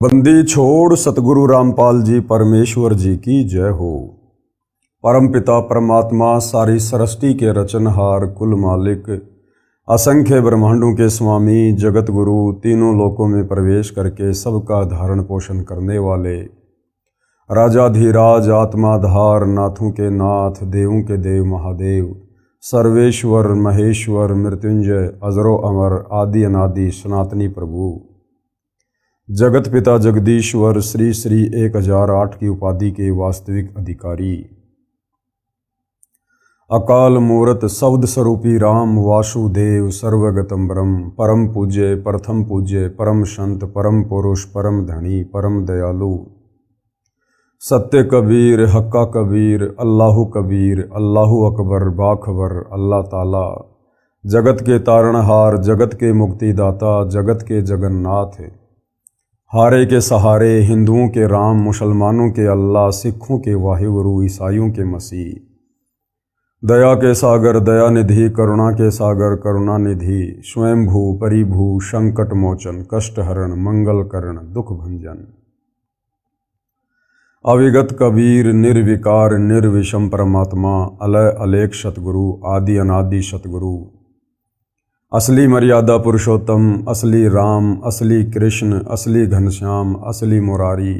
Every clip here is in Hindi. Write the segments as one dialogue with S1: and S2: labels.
S1: बंदी छोड़ सतगुरु रामपाल जी परमेश्वर जी की जय हो। परम पिता परमात्मा सारी सृष्टि के रचनहार कुल मालिक असंख्य ब्रह्मांडों के स्वामी जगत गुरु तीनों लोकों में प्रवेश करके सबका धारण पोषण करने वाले राजाधिराज आत्माधार नाथों के नाथ देवों के देव महादेव सर्वेश्वर महेश्वर मृत्युंजय अजरो अमर आदि अनादि सनातनी प्रभु जगत पिता जगदीश्वर श्री श्री 1008 की उपाधि के वास्तविक अधिकारी अकाल मूरत शब्द स्वरूपी राम वासुदेव सर्वगतम ब्रह्म परम पूज्य प्रथम पूज्य परम संत परम पुरुष परम धनी परम दयालु सत्य कबीर हक्का कबीर अल्लाहु अकबर बाखबर अल्लाह ताला जगत के तारणहार जगत के मुक्तिदाता जगत के जगन्नाथ हारे के सहारे हिंदुओं के राम मुसलमानों के अल्लाह सिखों के वाहिगुरु ईसाइयों के मसीह दया के सागर दया निधि करुणा के सागर करुणा निधि स्वयंभू परिभू संकट मोचन कष्ट हरण मंगल करण दुख भंजन अविगत कबीर निर्विकार निर्विषम परमात्मा अलय अलेख सतगुरु आदि अनादि सतगुरु असली मर्यादा पुरुषोत्तम असली राम असली कृष्ण असली घनश्याम असली मुरारी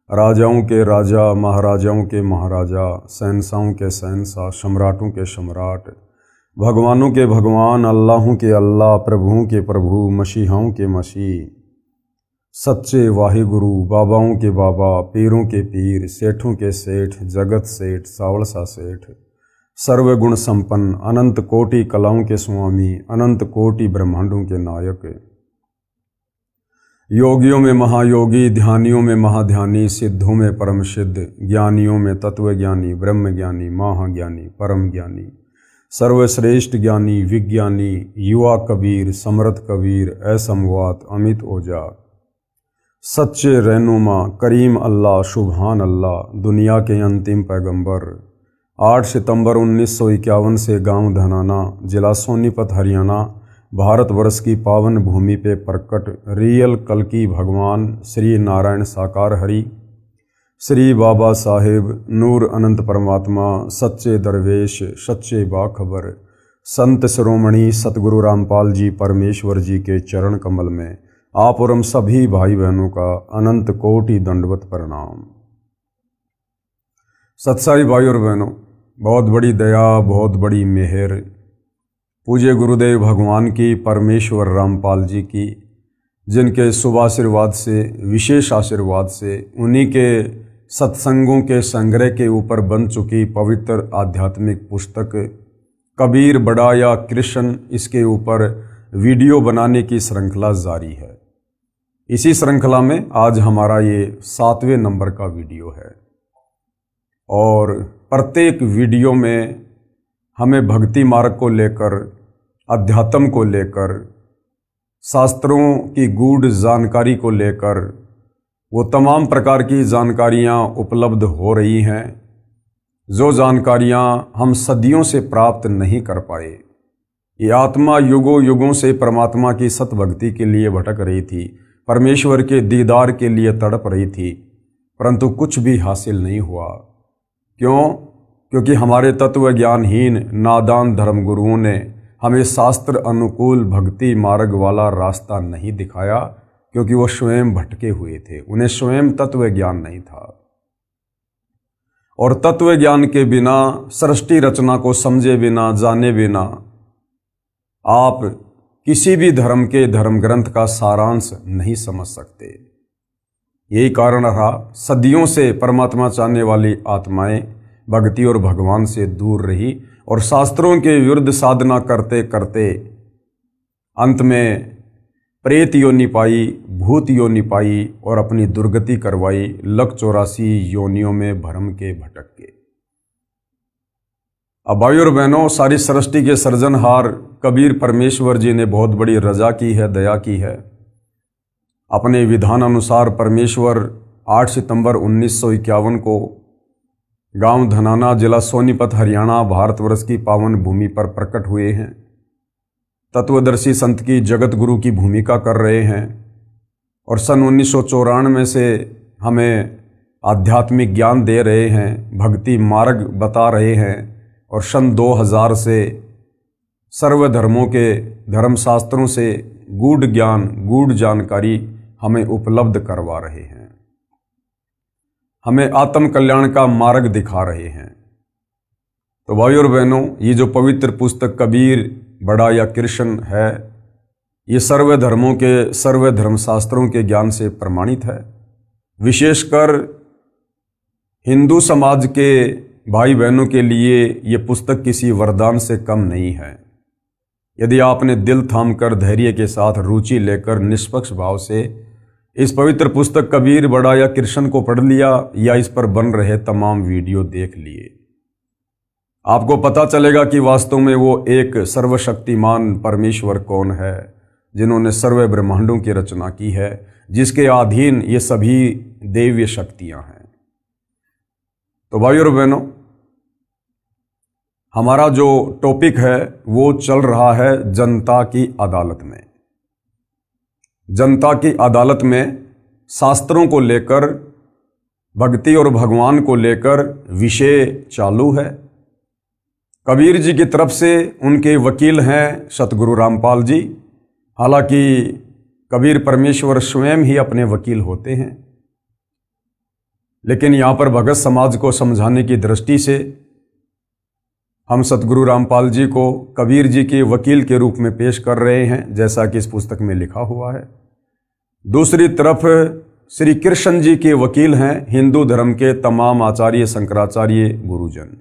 S1: राजाओं के राजा महाराजाओं के महाराजा शहंशाहों के शहंशाह सम्राटों के सम्राट भगवानों के भगवान अल्लाहों के अल्लाह प्रभुओं के प्रभु मसीहाओं के मसीह सच्चे वाहिगुरु बाबाओं के बाबा पीरों के पीर सेठों के सेठ जगत सेठ सावड़सा सेठ सर्वगुण संपन्न अनंत कोटि कलाओं के स्वामी अनंत कोटि ब्रह्मांडों के नायक योगियों में महायोगी ध्यानियों में महाध्यानी सिद्धों में परम सिद्ध ज्ञानियों में तत्वज्ञानी ब्रह्म ज्ञानी महाज्ञानी परम ज्ञानी सर्वश्रेष्ठ ज्ञानी विज्ञानी युवा कबीर समर्थ कबीर असमवात अमित ओजा सच्चे रहनुमा करीम अल्लाह सुभान अल्लाह दुनिया के अंतिम पैगंबर 8 सितंबर 1951 से गांव धनाना जिला सोनीपत हरियाणा भारतवर्ष की पावन भूमि पे प्रकट रियल कल्कि भगवान श्री नारायण साकार हरि श्री बाबा साहेब नूर अनंत परमात्मा सच्चे दरवेश सच्चे बाखबर संत शिरोमणि सतगुरु रामपाल जी परमेश्वर जी के चरण कमल में आप और हम सभी भाई बहनों का अनंत कोटि दंडवत प्रणाम। सत्साई भाई और बहनों, बहुत बड़ी दया बहुत बड़ी मेहर पूज्य गुरुदेव भगवान की परमेश्वर रामपाल जी की जिनके शुभ आशीर्वाद से विशेष आशीर्वाद से उन्हीं के सत्संगों के संग्रह के ऊपर बन चुकी पवित्र आध्यात्मिक पुस्तक कबीर बड़ा या कृष्ण इसके ऊपर वीडियो बनाने की श्रृंखला जारी है। इसी श्रृंखला में आज हमारा ये 7वें नंबर का वीडियो है और प्रत्येक वीडियो में हमें भक्ति मार्ग को लेकर अध्यात्म को लेकर शास्त्रों की गूढ़ जानकारी को लेकर वो तमाम प्रकार की जानकारियाँ उपलब्ध हो रही हैं जो जानकारियाँ हम सदियों से प्राप्त नहीं कर पाए। ये आत्मा युगों युगों से परमात्मा की सतभक्ति के लिए भटक रही थी, परमेश्वर के दीदार के लिए तड़प रही थी, परंतु कुछ भी हासिल नहीं हुआ। क्यों? क्योंकि हमारे तत्व ज्ञानहीन नादान धर्मगुरुओं ने हमें शास्त्र अनुकूल भक्ति मार्ग वाला रास्ता नहीं दिखाया, क्योंकि वो स्वयं भटके हुए थे, उन्हें स्वयं तत्व ज्ञान नहीं था। और तत्व ज्ञान के बिना सृष्टि रचना को समझे बिना जाने बिना आप किसी भी धर्म के धर्म ग्रंथ का सारांश नहीं समझ सकते। यही कारण रहा सदियों से परमात्मा चाहने वाली आत्माएं भक्ति और भगवान से दूर रही और शास्त्रों के विरुद्ध साधना करते करते अंत में प्रेत योनि पाई, भूत योनि पाई और अपनी दुर्गति करवाई, 184 योनियों में भरम के भटक के। अब भाई और बहनों, सारी सृष्टि के सृजनहार कबीर परमेश्वर जी ने बहुत बड़ी रजा की है, दया की है। अपने विधान अनुसार परमेश्वर 8 सितंबर 1951 को गांव धनाना जिला सोनीपत हरियाणा भारतवर्ष की पावन भूमि पर प्रकट हुए हैं। तत्वदर्शी संत की जगत गुरु की भूमिका कर रहे हैं और सन 1994 से हमें आध्यात्मिक ज्ञान दे रहे हैं, भक्ति मार्ग बता रहे हैं, और सन 2000 से सर्व धर्मों के धर्मशास्त्रों से गूढ़ ज्ञान, गूढ़ जानकारी हमें उपलब्ध करवा रहे हैं, हमें आत्म कल्याण का मार्ग दिखा रहे हैं। तो भाइयों और बहनों, ये जो पवित्र पुस्तक कबीर बड़ा या कृष्ण है, ये सर्व धर्मों के, सर्व धर्मशास्त्रों के ज्ञान से प्रमाणित है। विशेषकर हिंदू समाज के भाई बहनों के लिए ये पुस्तक किसी वरदान से कम नहीं है। यदि आपने दिल थामकर धैर्य के साथ रुचि लेकर निष्पक्ष भाव से इस पवित्र पुस्तक कबीर बड़ा या कृष्ण को पढ़ लिया या इस पर बन रहे तमाम वीडियो देख लिए, आपको पता चलेगा कि वास्तव में वो एक सर्वशक्तिमान परमेश्वर कौन है, जिन्होंने सर्व ब्रह्मांडों की रचना की है, जिसके अधीन ये सभी दैवीय शक्तियां हैं। तो भाइयों और बहनों, हमारा जो टॉपिक है वो चल रहा है जनता की अदालत में। जनता की अदालत में शास्त्रों को लेकर, भक्ति और भगवान को लेकर विषय चालू है। कबीर जी की तरफ से उनके वकील हैं सतगुरु रामपाल जी। हालांकि कबीर परमेश्वर स्वयं ही अपने वकील होते हैं, लेकिन यहाँ पर भगत समाज को समझाने की दृष्टि से हम सतगुरु रामपाल जी को कबीर जी के वकील के रूप में पेश कर रहे हैं, जैसा कि इस पुस्तक में लिखा हुआ है। दूसरी तरफ श्री कृष्ण जी के वकील हैं हिंदू धर्म के तमाम आचार्य, शंकराचार्य, गुरुजन।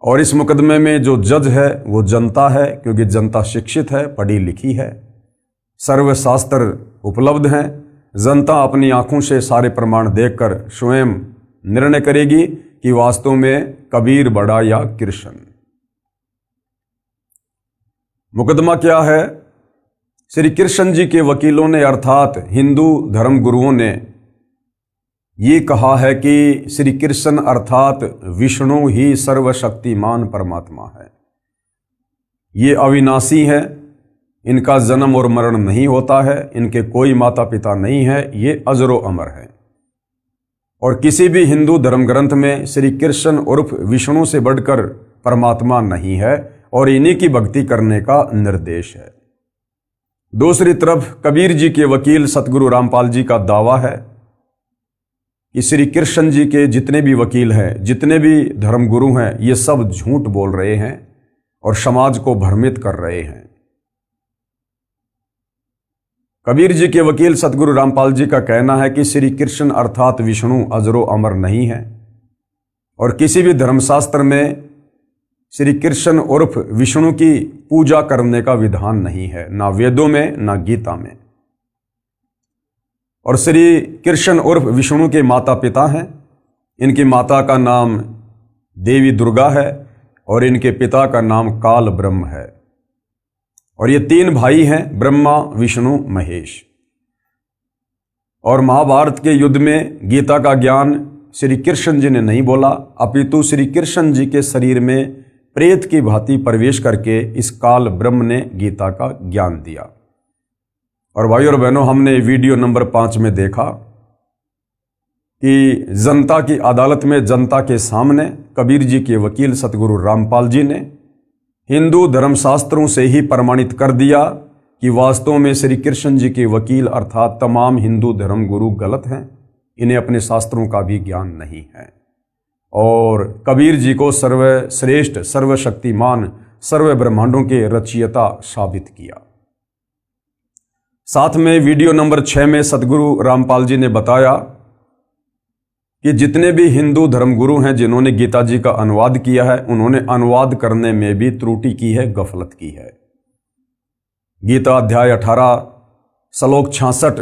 S1: और इस मुकदमे में जो जज है वो जनता है, क्योंकि जनता शिक्षित है, पढ़ी लिखी है, सर्वशास्त्र उपलब्ध हैं। जनता अपनी आंखों से सारे प्रमाण देखकर स्वयं निर्णय करेगी कि वास्तव में कबीर बड़ा या कृष्ण। मुकदमा क्या है? श्री कृष्ण जी के वकीलों ने अर्थात हिंदू धर्म गुरुओं ने ये कहा है कि श्री कृष्ण अर्थात विष्णु ही सर्वशक्तिमान परमात्मा है। ये अविनाशी है, इनका जन्म और मरण नहीं होता है, इनके कोई माता पिता नहीं है, ये अजरो अमर है। और किसी भी हिंदू धर्म ग्रंथ में श्री कृष्ण उर्फ विष्णु से बढ़कर परमात्मा नहीं है और इन्हीं की भक्ति करने का निर्देश है। दूसरी तरफ कबीर जी के वकील सतगुरु रामपाल जी का दावा है कि श्री कृष्ण जी के जितने भी वकील हैं, जितने भी धर्मगुरु हैं, ये सब झूठ बोल रहे हैं और समाज को भ्रमित कर रहे हैं। कबीर जी के वकील सतगुरु रामपाल जी का कहना है कि श्री कृष्ण अर्थात विष्णु अजरो अमर नहीं है और किसी भी धर्मशास्त्र में श्री कृष्ण उर्फ विष्णु की पूजा करने का विधान नहीं है, ना वेदों में ना गीता में। और श्री कृष्ण उर्फ विष्णु के माता पिता हैं। इनकी माता का नाम देवी दुर्गा है और इनके पिता का नाम काल ब्रह्म है। और ये तीन भाई हैं, ब्रह्मा, विष्णु, महेश। और महाभारत के युद्ध में गीता का ज्ञान श्री कृष्ण जी ने नहीं बोला, अपितु श्री कृष्ण जी के शरीर में प्रेत की भांति प्रवेश करके इस काल ब्रह्म ने गीता का ज्ञान दिया। और भाइयों और बहनों, हमने वीडियो नंबर 5 में देखा कि जनता की अदालत में जनता के सामने कबीर जी के वकील सतगुरु रामपाल जी ने हिंदू धर्मशास्त्रों से ही प्रमाणित कर दिया कि वास्तव में श्री कृष्ण जी के वकील अर्थात तमाम हिंदू धर्म गुरु गलत हैं, इन्हें अपने शास्त्रों का भी ज्ञान नहीं है। और कबीर जी को सर्वश्रेष्ठ, सर्वशक्तिमान, सर्व ब्रह्मांडों के रचयिता साबित किया। साथ में वीडियो नंबर 6 में सतगुरु रामपाल जी ने बताया कि जितने भी हिंदू धर्मगुरु हैं जिन्होंने गीता जी का अनुवाद किया है, उन्होंने अनुवाद करने में भी त्रुटि की है, गफलत की है। गीता अध्याय 18 श्लोक 66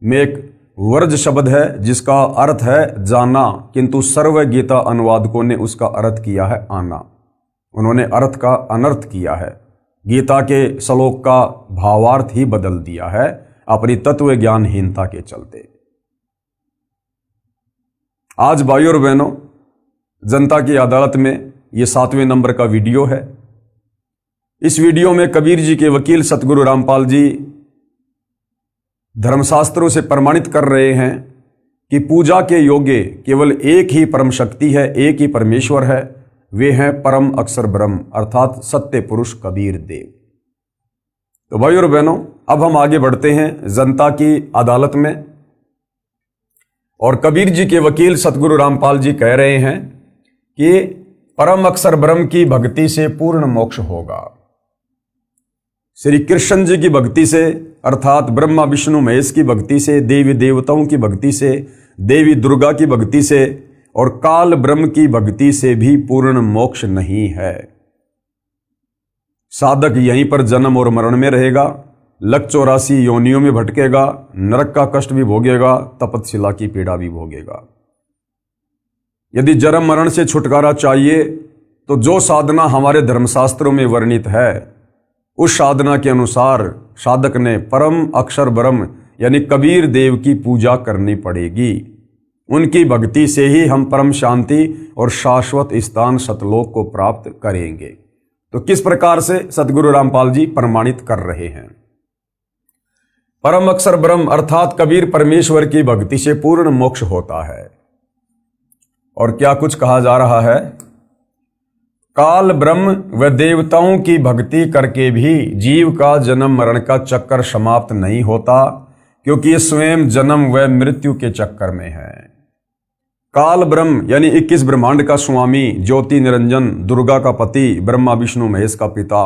S1: में एक वर्ज शब्द है जिसका अर्थ है जाना, किंतु सर्व गीता अनुवादकों ने उसका अर्थ किया है आना। उन्होंने अर्थ का अनर्थ किया है, गीता के श्लोक का भावार्थ ही बदल दिया है अपनी तत्व ज्ञानहीनता के चलते। आज भाइयों और बहनों, जनता की अदालत में ये 7वें नंबर का वीडियो है। इस वीडियो में कबीर जी के वकील सतगुरु रामपाल जी धर्मशास्त्रों से प्रमाणित कर रहे हैं कि पूजा के योग्य केवल एक ही परम शक्ति है, एक ही परमेश्वर है, वे हैं परम अक्षर ब्रह्म अर्थात सत्य पुरुष कबीर देव। तो भाई और बहनों, अब हम आगे बढ़ते हैं जनता की अदालत में। और कबीर जी के वकील सतगुरु रामपाल जी कह रहे हैं कि परम अक्षर ब्रह्म की भक्ति से पूर्ण मोक्ष होगा। श्री कृष्ण जी की भक्ति से अर्थात ब्रह्मा विष्णु महेश की भक्ति से, देवी देवताओं की भक्ति से, देवी दुर्गा की भक्ति से और काल ब्रह्म की भक्ति से भी पूर्ण मोक्ष नहीं है। साधक यहीं पर जन्म और मरण में रहेगा, लक 84 योनियों में भटकेगा, नरक का कष्ट भी भोगेगा, तपतशिला की पीड़ा भी भोगेगा। यदि जन्म मरण से छुटकारा चाहिए तो जो साधना हमारे धर्मशास्त्रों में वर्णित है उस साधना के अनुसार साधक ने परम अक्षर ब्रह्म यानी कबीर देव की पूजा करनी पड़ेगी। उनकी भक्ति से ही हम परम शांति और शाश्वत स्थान सतलोक को प्राप्त करेंगे। तो किस प्रकार से सतगुरु रामपाल जी प्रमाणित कर रहे हैं। परम अक्षर ब्रह्म अर्थात कबीर परमेश्वर की भक्ति से पूर्ण मोक्ष होता है। और क्या कुछ कहा जा रहा है, काल ब्रह्म व देवताओं की भक्ति करके भी जीव का जन्म मरण का चक्कर समाप्त नहीं होता, क्योंकि ये स्वयं जन्म व मृत्यु के चक्कर में है। काल ब्रह्म यानी 21 ब्रह्मांड का स्वामी, ज्योति निरंजन, दुर्गा का पति, ब्रह्मा विष्णु महेश का पिता।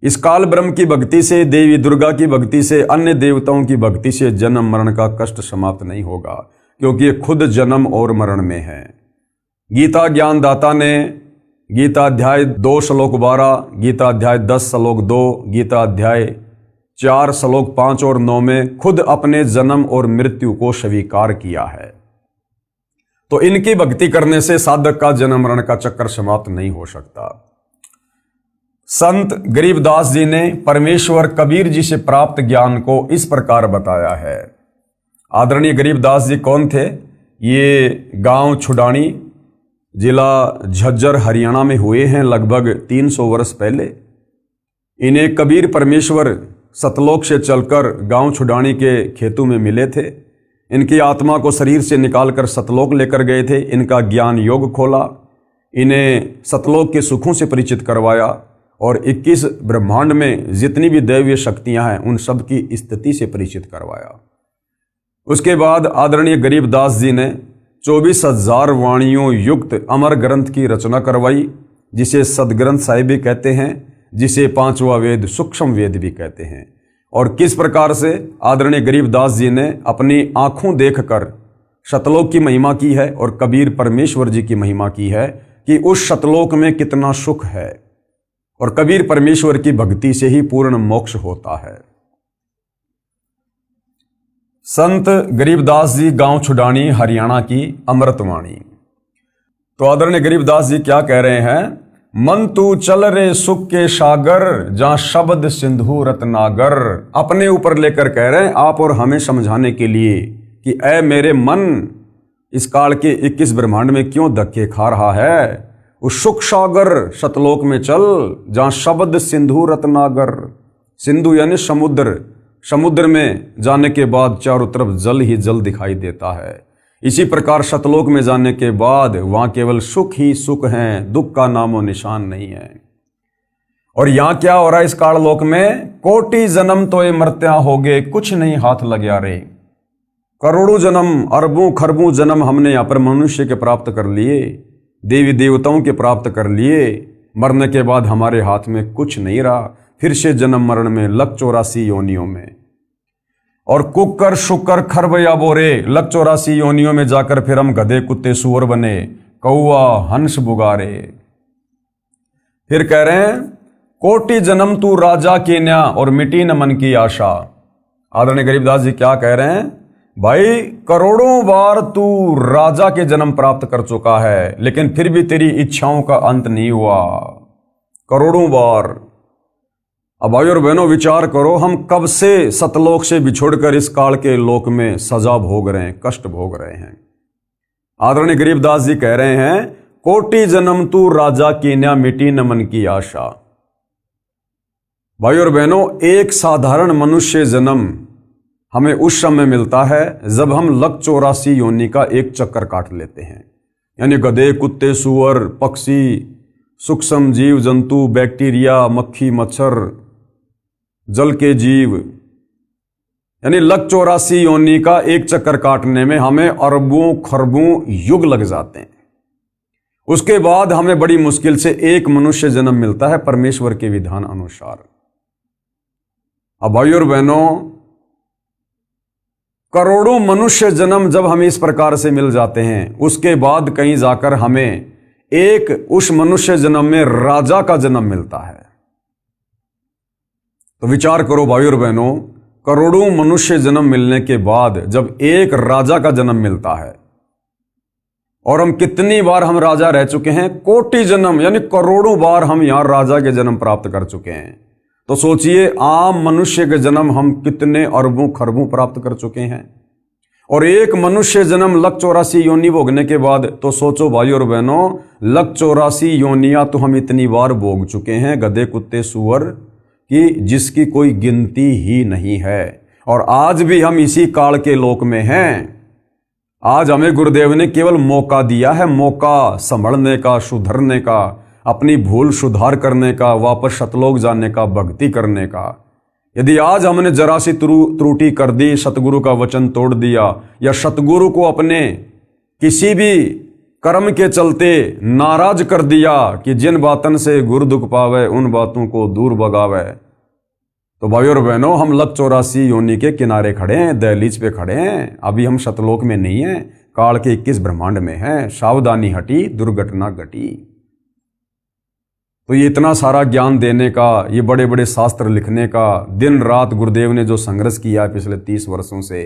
S1: इस काल ब्रह्म की भक्ति से, देवी दुर्गा की भक्ति से, अन्य देवताओं की भक्ति से जन्म मरण का कष्ट समाप्त नहीं होगा, क्योंकि ये खुद जन्म और मरण में है। गीता ज्ञानदाता ने गीता अध्याय 2 श्लोक 12, गीता अध्याय 10 श्लोक 2, गीता अध्याय 4 श्लोक 5 और 9 में खुद अपने जन्म और मृत्यु को स्वीकार किया है। तो इनकी भक्ति करने से साधक का जन्म मरण का चक्कर समाप्त नहीं हो सकता। संत गरीबदास जी ने परमेश्वर कबीर जी से प्राप्त ज्ञान को इस प्रकार बताया है। आदरणीय गरीबदास जी कौन थे? ये गांव छुडानी, जिला झज्जर, हरियाणा में हुए हैं लगभग 300 वर्ष पहले। इन्हें कबीर परमेश्वर सतलोक से चलकर गांव छुडानी के खेतों में मिले थे। इनकी आत्मा को शरीर से निकालकर सतलोक लेकर गए थे। इनका ज्ञान योग खोला, इन्हें सतलोक के सुखों से परिचित करवाया और 21 ब्रह्मांड में जितनी भी दैवीय शक्तियां हैं उन सब की स्थिति से परिचित करवाया। उसके बाद आदरणीय गरीबदास जी ने 24,000 वाणियों युक्त अमर ग्रंथ की रचना करवाई, जिसे सदग्रंथ साहिब भी कहते हैं, जिसे 5वां वेद सूक्ष्म वेद भी कहते हैं। और किस प्रकार से आदरणीय गरीबदास जी ने अपनी आंखों देखकर सतलोक की महिमा की है और कबीर परमेश्वर जी की महिमा की है कि उस सतलोक में कितना सुख है। और कबीर परमेश्वर की भक्ति से ही पूर्ण मोक्ष होता है। संत गरीबदास जी गांव छुडानी, हरियाणा की अमृतवाणी। तो आदरणीय गरीबदास जी क्या कह रहे हैं? मन तू चल रे सुख के सागर, जहां शब्द सिंधु रत्नागर। अपने ऊपर लेकर कह रहे हैं आप और हमें समझाने के लिए कि ऐ मेरे मन, इस काल के 21 ब्रह्मांड में क्यों धक्के खा रहा है? उस सुख सागर सतलोक में चल, जहां शब्द सिंधु रत्नागर। सिंधु यानी समुद्र, समुद्र में जाने के बाद चारों तरफ जल ही जल दिखाई देता है। इसी प्रकार सतलोक में जाने के बाद वहां केवल सुख ही सुख हैं, दुख का नामो निशान नहीं है। और यहां क्या हो रहा है इस काललोक में? कोटि जन्म तो ये मर्त्या हो गए, कुछ नहीं हाथ लग्या रे। करोड़ों जन्म, अरबों खरबों जन्म हमने यहां पर मनुष्य के प्राप्त कर लिए, देवी देवताओं के प्राप्त कर लिए। मरने के बाद हमारे हाथ में कुछ नहीं रहा, फिर से जन्म मरण में लक 84 योनियों में। और कुकर शुकर खरबया बोरे, लक 84 योनियों में जाकर फिर हम गधे कुत्ते सुअर बने, कौआ हंस बुगारे। फिर कह रहे हैं कोटि जन्म तू राजा के न्या और मिटी न मन की आशा। आदरणीय गरीबदास जी क्या कह रहे हैं? भाई करोड़ों बार तू राजा के जन्म प्राप्त कर चुका है, लेकिन फिर भी तेरी इच्छाओं का अंत नहीं हुआ। करोड़ों बार। अब भाई और बहनों विचार करो, हम कब से सतलोक से बिछुड़कर इस काल के लोक में सजा भोग रहे हैं, कष्ट भोग रहे हैं। आदरणीय गरीबदास जी कह रहे हैं कोटि जन्म तू राजा कीन्या, मिटी न मन की आशा। भाई और बहनों, एक साधारण मनुष्य जन्म हमें उस समय मिलता है जब हम लक 84 योनि का एक चक्कर काट लेते हैं, यानी गधे, कुत्ते, सूअर, पक्षी, सूक्ष्म जीव जंतु, बैक्टीरिया, मक्खी, मच्छर, जल के जीव, यानी लक 84 योनि का एक चक्कर काटने में हमें अरबों खरबों युग लग जाते हैं। उसके बाद हमें बड़ी मुश्किल से एक मनुष्य जन्म मिलता है परमेश्वर के विधान अनुसार। अब भाइयों और बहनों, करोड़ों मनुष्य जन्म जब हमें इस प्रकार से मिल जाते हैं, उसके बाद कहीं जाकर हमें एक उस मनुष्य जन्म में राजा का जन्म मिलता है। तो विचार करो भाइयों और बहनों, करोड़ों मनुष्य जन्म मिलने के बाद जब एक राजा का जन्म मिलता है, और हम कितनी बार हम राजा रह चुके हैं, कोटि जन्म यानी करोड़ों बार हम यहां राजा के जन्म प्राप्त कर चुके हैं। तो सोचिए आम मनुष्य के जन्म हम कितने अरबों खरबों प्राप्त कर चुके हैं, और एक मनुष्य जन्म लक 84 योनि भोगने के बाद तो सोचो भाइयों और बहनों, लक 84 योनियां तो हम इतनी बार भोग चुके हैं, गधे, कुत्ते, सूअर की जिसकी कोई गिनती ही नहीं है। और आज भी हम इसी काल के लोक में हैं। आज हमें गुरुदेव ने केवल मौका दिया है, मौका संभलने का, सुधरने का, अपनी भूल सुधार करने का, वापस सतलोक जाने का, भक्ति करने का। यदि आज हमने जरा सी त्रुटि कर दी, सतगुरु का वचन तोड़ दिया, या सतगुरु को अपने किसी भी कर्म के चलते नाराज कर दिया कि जिन बातन से गुरु दुख पावे उन बातों को दूर भगावे, तो भाइयों और बहनों, हम लक 84 योनि के किनारे खड़े हैं, दहलीज पे खड़े हैं। अभी हम सतलोक में नहीं हैं, काल के 21 ब्रह्मांड में हैं। सावधानी हटी, दुर्घटना घटी। तो ये इतना सारा ज्ञान देने का, ये बड़े बड़े शास्त्र लिखने का, दिन रात गुरुदेव ने जो संघर्ष किया है पिछले 30 वर्षों से,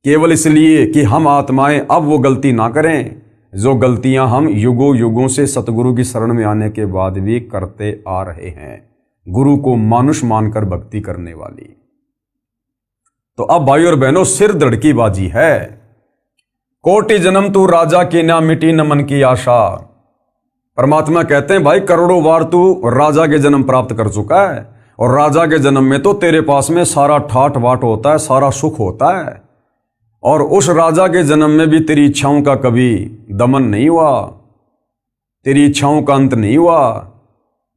S1: केवल इसलिए कि हम आत्माएं अब वो गलती ना करें जो गलतियां हम युगों युगों से सतगुरु की शरण में आने के बाद भी करते आ रहे हैं, गुरु को मानुष मानकर भक्ति करने वाली। तो अब भाइयों और बहनों, सिर धड़की बाजी है। कोटि जन्म तू राजा की ना मिटी न मन की आशा। परमात्मा कहते हैं भाई करोड़ों बार तू राजा के जन्म प्राप्त कर चुका है, और राजा के जन्म में तो तेरे पास में सारा ठाट बाट होता है, सारा सुख होता है, और उस राजा के जन्म में भी तेरी इच्छाओं का कभी दमन नहीं हुआ, तेरी इच्छाओं का अंत नहीं हुआ।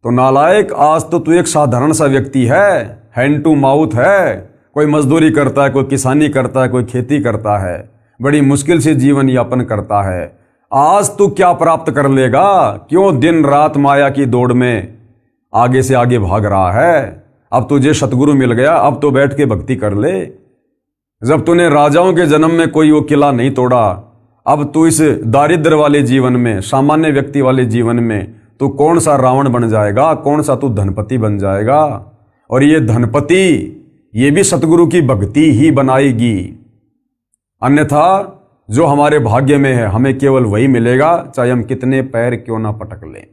S1: तो नालायक, आज तो तू एक साधारण सा व्यक्ति है, हैंड टू माउथ है, कोई मजदूरी करता है, कोई किसानी करता है, कोई खेती करता है, बड़ी मुश्किल से जीवन यापन करता है। आज तू क्या प्राप्त कर लेगा? क्यों दिन रात माया की दौड़ में आगे से आगे भाग रहा है? अब तुझे सतगुरु मिल गया, अब तो बैठ के भक्ति कर ले। जब तूने राजाओं के जन्म में कोई वो किला नहीं तोड़ा, अब तू इस दारिद्र वाले जीवन में, सामान्य व्यक्ति वाले जीवन में तू कौन सा रावण बन जाएगा, कौन सा तू धनपति बन जाएगा। और ये धनपति, ये भी सतगुरु की भक्ति ही बनाएगी, अन्यथा जो हमारे भाग्य में है हमें केवल वही मिलेगा, चाहे हम कितने पैर क्यों ना पटक लें।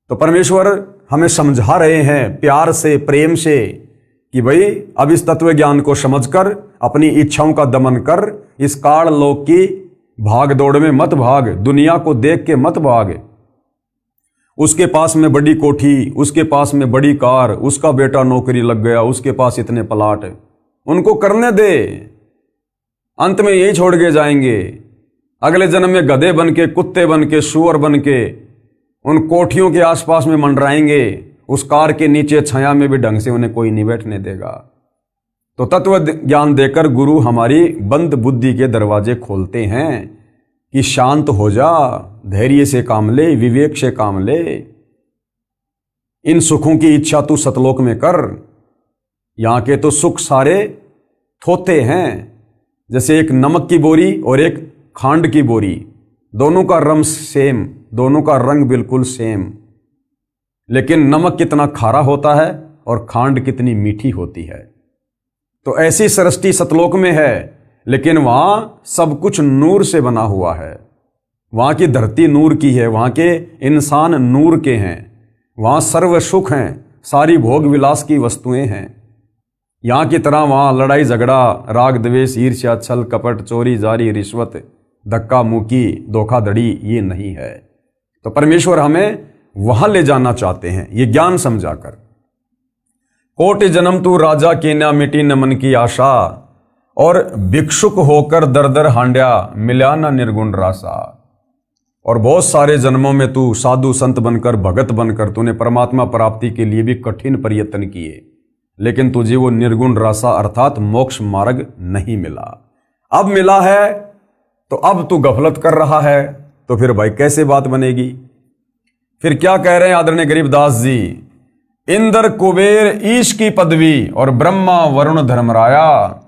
S1: तो परमेश्वर हमें समझा रहे हैं प्यार से, प्रेम से, कि भाई अब इस तत्व ज्ञान को समझकर अपनी इच्छाओं का दमन कर, इस काल लोक की भाग दौड़ में मत भाग, दुनिया को देख के मत भाग। उसके पास में बड़ी कोठी, उसके पास में बड़ी कार, उसका बेटा नौकरी लग गया, उसके पास इतने प्लाट, उनको करने दे, अंत में यही छोड़ के जाएंगे। अगले जन्म में गधे बन के, कुत्ते बन के, सूअर बन के उन कोठियों के आसपास में मंडराएंगे, उस कार के नीचे छाया में भी ढंग से उन्हें कोई नहीं बैठने देगा। तो तत्व ज्ञान देकर गुरु हमारी बंद बुद्धि के दरवाजे खोलते हैं कि शांत हो जा, धैर्य से काम ले, विवेक से काम ले, इन सुखों की इच्छा तू सतलोक में कर। यहां के तो सुख सारे थोथे हैं, जैसे एक नमक की बोरी और एक खांड की बोरी, दोनों का रंग सेम, दोनों का रंग बिल्कुल सेम, लेकिन नमक कितना खारा होता है और खांड कितनी मीठी होती है। तो ऐसी सृष्टि सतलोक में है, लेकिन वहां सब कुछ नूर से बना हुआ है। वहां की धरती नूर की है, वहां के इंसान नूर के हैं, वहां सर्व सुख हैं, सारी भोग विलास की वस्तुएं हैं। यहां की तरह वहां लड़ाई झगड़ा, राग द्वेष, ईर्ष्या, छल कपट, चोरी जारी, रिश्वत, धक्का मुक्की, धोखाधड़ी ये नहीं है। तो परमेश्वर हमें वहां ले जाना चाहते हैं, ये ज्ञान समझाकर। कोटि जन्म तू राजा की ना मिटी न मन की आशा, और भिक्षुक होकर दर दर हांड्या मिला न निर्गुण रासा। और बहुत सारे जन्मों में तू साधु संत बनकर भगत बनकर तूने परमात्मा प्राप्ति के लिए भी कठिन प्रयत्न किए, लेकिन तुझे वो निर्गुण रासा अर्थात मोक्ष मार्ग नहीं मिला। अब मिला है तो अब तू गफलत कर रहा है, तो फिर भाई कैसे बात बनेगी। फिर क्या कह रहे हैं आदरणीय गरीबदास जी, इंद्र कुबेर ईश की पदवी और ब्रह्मा वरुण धर्मराया,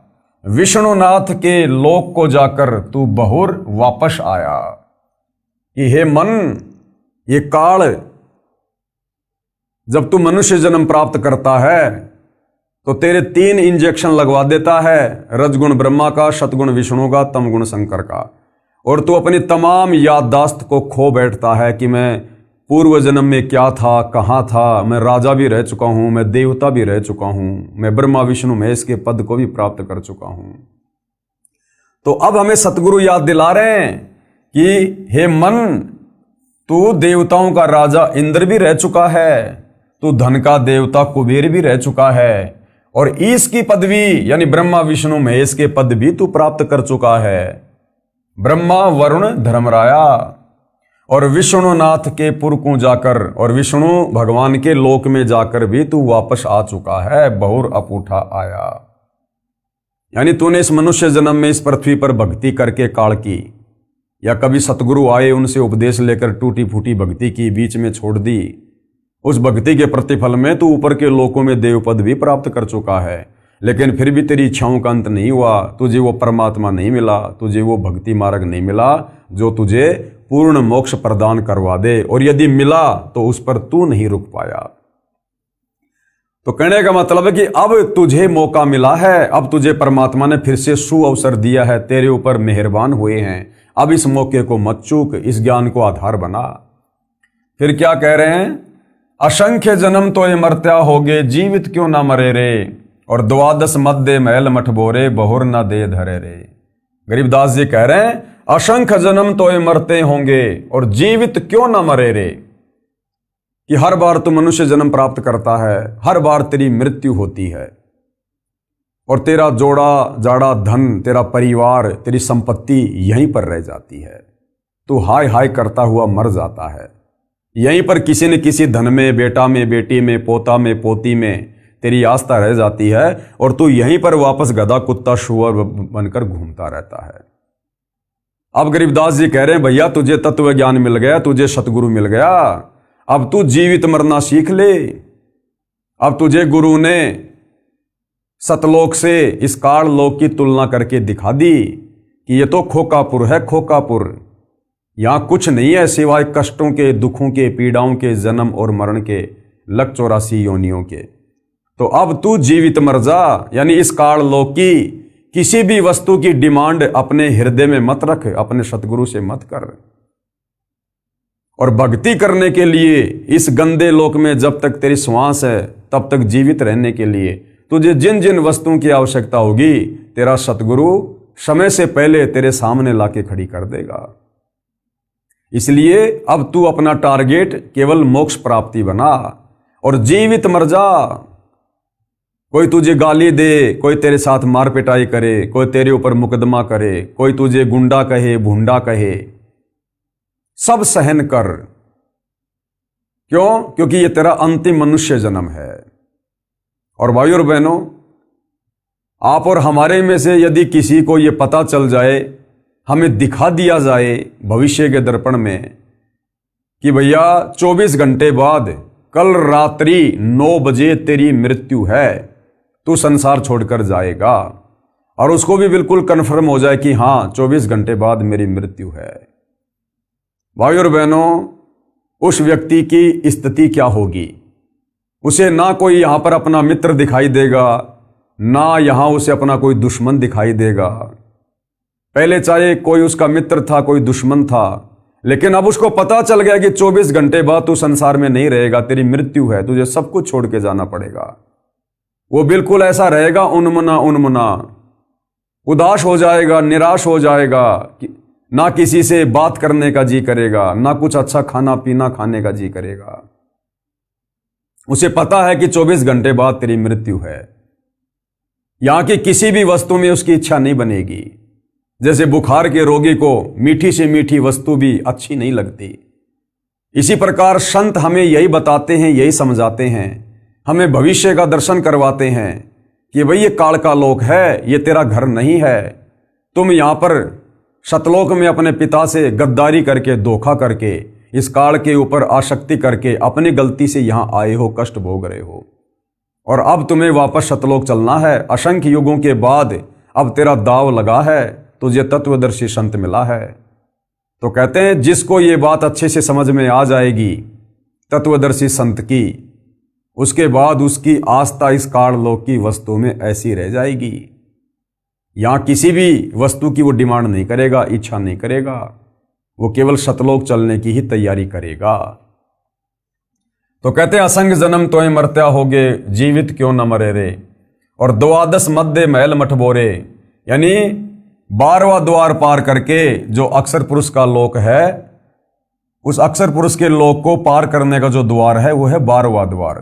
S1: विष्णुनाथ के लोक को जाकर तू बहुर वापस आया। कि हे मन, ये काल जब तू मनुष्य जन्म प्राप्त करता है तो तेरे 3 इंजेक्शन लगवा देता है, रजगुण ब्रह्मा का, सतगुण विष्णु का, तमगुण शंकर का, और तू अपनी तमाम याददाश्त को खो बैठता है कि मैं पूर्व जन्म में क्या था, कहाँ था, मैं राजा भी रह चुका हूं, मैं देवता भी रह चुका हूं, मैं ब्रह्मा विष्णु महेश के पद को भी प्राप्त कर चुका हूं। तो अब हमें सतगुरु याद दिला रहे हैं कि हे मन, तू देवताओं का राजा इंद्र भी रह चुका है, तू धन का देवता कुबेर भी रह चुका है, और ईश की पदवी यानी ब्रह्मा विष्णु महेश के पद भी तू प्राप्त कर चुका है। ब्रह्मा वरुण धर्मराया और विष्णुनाथ के पुर को जाकर और विष्णु भगवान के लोक में जाकर भी तू वापस आ चुका है, बहुर अपूठा आया। यानी तूने इस मनुष्य जन्म में इस पृथ्वी पर भक्ति करके काल की, या कभी सतगुरु आए उनसे उपदेश लेकर टूटी फूटी भक्ति की, बीच में छोड़ दी, उस भक्ति के प्रतिफल में तू ऊपर के लोकों में देवपद भी प्राप्त कर चुका है, लेकिन फिर भी तेरी इच्छाओं का अंत नहीं हुआ, तुझे वो परमात्मा नहीं मिला, तुझे वो भक्ति मार्ग नहीं मिला जो तुझे पूर्ण मोक्ष प्रदान करवा दे, और यदि मिला तो उस पर तू नहीं रुक पाया। तो कहने का मतलब है कि अब तुझे मौका मिला है, अब तुझे परमात्मा ने फिर से सुअवसर दिया है, तेरे ऊपर मेहरबान हुए हैं, अब इस मौके को मत चूक, इस ज्ञान को आधार बना। फिर क्या कह रहे हैं, असंख्य जन्म तो ये मर्त्या होगे, जीवित क्यों ना मरे रे, और 12 मध्य महल मठ बोरे, बहुर ना दे धरे रे। गरीबदास जी कह रहे हैं असंख्य जन्म तो ये मरते होंगे और जीवित क्यों ना मरे रे, कि हर बार तू मनुष्य जन्म प्राप्त करता है, हर बार तेरी मृत्यु होती है, और तेरा जोड़ा जाड़ा धन, तेरा परिवार, तेरी संपत्ति यहीं पर रह जाती है, तू हाय हाय करता हुआ मर जाता है। यहीं पर किसी न किसी धन में, बेटा में, बेटी में, पोता में, पोती में तेरी आस्था रह जाती है, और तू यहीं पर वापस गधा कुत्ता शुअर बनकर घूमता रहता है। अब गरीबदास जी कह रहे हैं भैया तुझे तत्व ज्ञान मिल गया, तुझे सतगुरु मिल गया, अब तू जीवित मरना सीख ले। अब तुझे गुरु ने सतलोक से इस काल लोक की तुलना करके दिखा दी कि ये तो खोकापुर है, खोकापुर, यहां कुछ नहीं है सिवाय कष्टों के, दुखों के, पीड़ाओं के, जन्म और मरण के, लग 84 योनियों के। तो अब तू जीवित मर जा, यानी इस काल लोक की किसी भी वस्तु की डिमांड अपने हृदय में मत रख, अपने सतगुरु से मत कर। और भक्ति करने के लिए इस गंदे लोक में जब तक तेरी श्वास है तब तक जीवित रहने के लिए तुझे जिन जिन वस्तुओं की आवश्यकता होगी, तेरा सतगुरु समय से पहले तेरे सामने लाके खड़ी कर देगा। इसलिए अब तू अपना टारगेट केवल मोक्ष प्राप्ति बना और जीवित मर जा। कोई तुझे गाली दे, कोई तेरे साथ मार पिटाई करे, कोई तेरे ऊपर मुकदमा करे, कोई तुझे गुंडा कहे, भूंडा कहे, सब सहन कर। क्यों? क्योंकि ये तेरा अंतिम मनुष्य जन्म है। और भाइयों और बहनों, आप और हमारे में से यदि किसी को ये पता चल जाए, हमें दिखा दिया जाए भविष्य के दर्पण में कि भैया 24 घंटे बाद कल रात्रि 9 बजे तेरी मृत्यु है, तू संसार छोड़कर जाएगा, और उसको भी बिल्कुल कन्फर्म हो जाए कि हाँ 24 घंटे बाद मेरी मृत्यु है। भाइयों और बहनों, उस व्यक्ति की स्थिति क्या होगी? उसे ना कोई यहां पर अपना मित्र दिखाई देगा, ना यहां उसे अपना कोई दुश्मन दिखाई देगा। पहले चाहे कोई उसका मित्र था, कोई दुश्मन था, लेकिन अब उसको पता चल गया कि 24 घंटे बाद तू संसार में नहीं रहेगा, तेरी मृत्यु है, तुझे सब कुछ छोड़ के जाना पड़ेगा। वो बिल्कुल ऐसा रहेगा उन्मना उन्मना, उदास हो जाएगा, निराश हो जाएगा, ना किसी से बात करने का जी करेगा, ना कुछ अच्छा खाना पीना खाने का जी करेगा। उसे पता है कि 24 घंटे बाद तेरी मृत्यु है। यहां की किसी भी वस्तु में उसकी इच्छा नहीं बनेगी। जैसे बुखार के रोगी को मीठी से मीठी वस्तु भी अच्छी नहीं लगती, इसी प्रकार संत हमें यही बताते हैं, यही समझाते हैं, हमें भविष्य का दर्शन करवाते हैं कि भाई ये काल का लोक है, ये तेरा घर नहीं है। तुम यहां पर सतलोक में अपने पिता से गद्दारी करके, धोखा करके, इस काल के ऊपर आसक्ति करके अपनी गलती से यहां आए हो, कष्ट भोग रहे हो, और अब तुम्हें वापस सतलोक चलना है। असंख्य युगों के बाद अब तेरा दाव लगा है, तुझे तत्वदर्शी संत मिला है। तो कहते हैं जिसको ये बात अच्छे से समझ में आ जाएगी तत्वदर्शी संत की, उसके बाद उसकी आस्था इस काल लोक की वस्तु में ऐसी रह जाएगी। यहां किसी भी वस्तु की वो डिमांड नहीं करेगा, इच्छा नहीं करेगा, वो केवल सतलोक चलने की ही तैयारी करेगा। तो कहते हैं असंग जन्म तोय मरत्या होगे, जीवित क्यों न मरे रे। और द्वादश मध्य महल मठबोरे, यानी 12वां द्वार पार करके जो अक्षर पुरुष का लोक है, उस अक्षर पुरुष के लोक को पार करने का जो द्वार है वो है 12वां द्वार।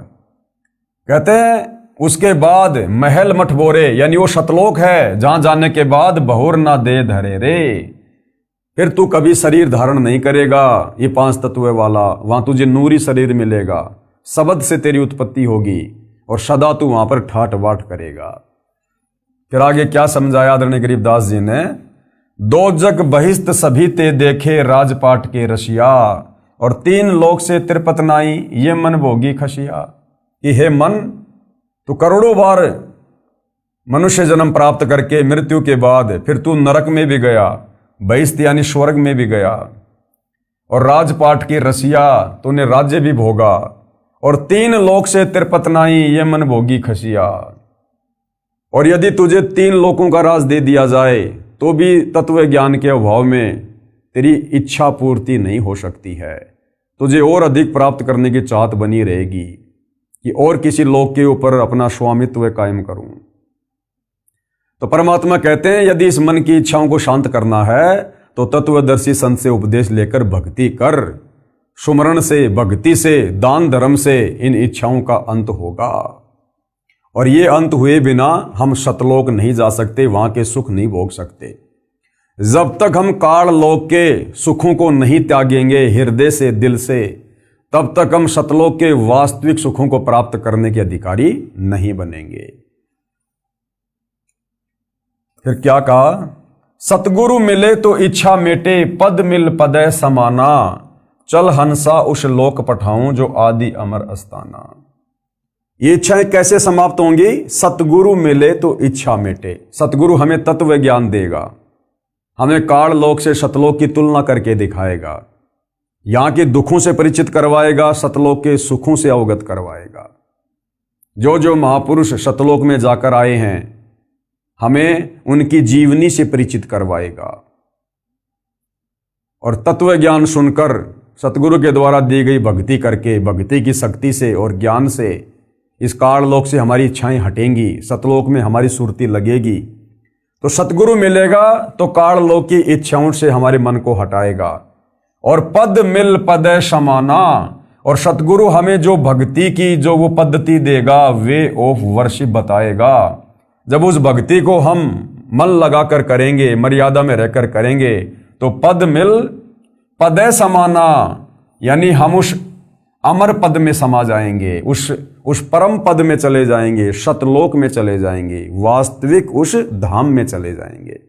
S1: कहते हैं उसके बाद महल मठबोरे, यानी वो सतलोक है जहां जाने के बाद बहुर ना दे धरे रे। फिर तू कभी शरीर धारण नहीं करेगा ये 5 तत्व वाला, वहां तुझे नूरी शरीर मिलेगा, शब्द से तेरी उत्पत्ति होगी और सदा तू वहां पर ठाट बाट करेगा। फिर आगे क्या समझाया आदरणीय गरीबदास जी ने, दो जग बहिस्त सभी ते देखे राजपाट के रसिया, और 3 लोक से तिरपत नाई ये मन भोगी खसिया। कि हे मन, तू करोड़ों बार मनुष्य जन्म प्राप्त करके मृत्यु के बाद फिर तू नरक में भी गया, बहिस्त यानी स्वर्ग में भी गया, और राजपाट की रसिया, तूने राज्य भी भोगा, और 3 लोक से तिरपत नाई ये मन भोगी खसिया। और यदि तुझे 3 लोकों का राज दे दिया जाए तो भी तत्व ज्ञान के अभाव में तेरी इच्छा पूर्ति नहीं हो सकती है। तुझे और अधिक प्राप्त करने की चाहत बनी रहेगी कि और किसी लोक के ऊपर अपना स्वामित्व कायम करूं। तो परमात्मा कहते हैं यदि इस मन की इच्छाओं को शांत करना है तो तत्वदर्शी संत से उपदेश लेकर भक्ति कर। सुमरण से, भक्ति से, दान धर्म से इन इच्छाओं का अंत होगा, और ये अंत हुए बिना हम सतलोक नहीं जा सकते, वहां के सुख नहीं भोग सकते। जब तक हम काल लोक के सुखों को नहीं त्यागेंगे हृदय से, दिल से, तब तक हम सतलोक के वास्तविक सुखों को प्राप्त करने के अधिकारी नहीं बनेंगे। फिर क्या कहा, सतगुरु मिले तो इच्छा मेटे, पद मिल पदय समाना, चल हंसा उस लोक पठाऊं जो आदि अमर अस्ताना। ये इच्छाएं कैसे समाप्त होंगी? सतगुरु मिले तो इच्छा मेटे। सतगुरु हमें तत्व ज्ञान देगा, हमें काल लोक से सतलोक की तुलना करके दिखाएगा, यहां के दुखों से परिचित करवाएगा, सतलोक के सुखों से अवगत करवाएगा। जो जो महापुरुष सतलोक में जाकर आए हैं हमें उनकी जीवनी से परिचित करवाएगा, और तत्व ज्ञान सुनकर सतगुरु के द्वारा दी गई भक्ति करके, भक्ति की शक्ति से और ज्ञान से इस काल लोक से हमारी इच्छाएं हटेंगी, सतलोक में हमारी सुरती लगेगी। तो सतगुरु मिलेगा तो काल लोक की इच्छाओं से हमारे मन को हटाएगा, और पद मिल पदय समाना, और सतगुरु हमें जो भक्ति की जो वो पद्धति देगा, वे ऑफ वर्शिप बताएगा। जब उस भक्ति को हम मन लगाकर करेंगे, मर्यादा में रहकर करेंगे, तो पद मिल पदय समाना, यानी हम उस अमर पद में समा जाएंगे, उस परम पद में चले जाएंगे, सतलोक में चले जाएंगे, वास्तविक उस धाम में चले जाएंगे।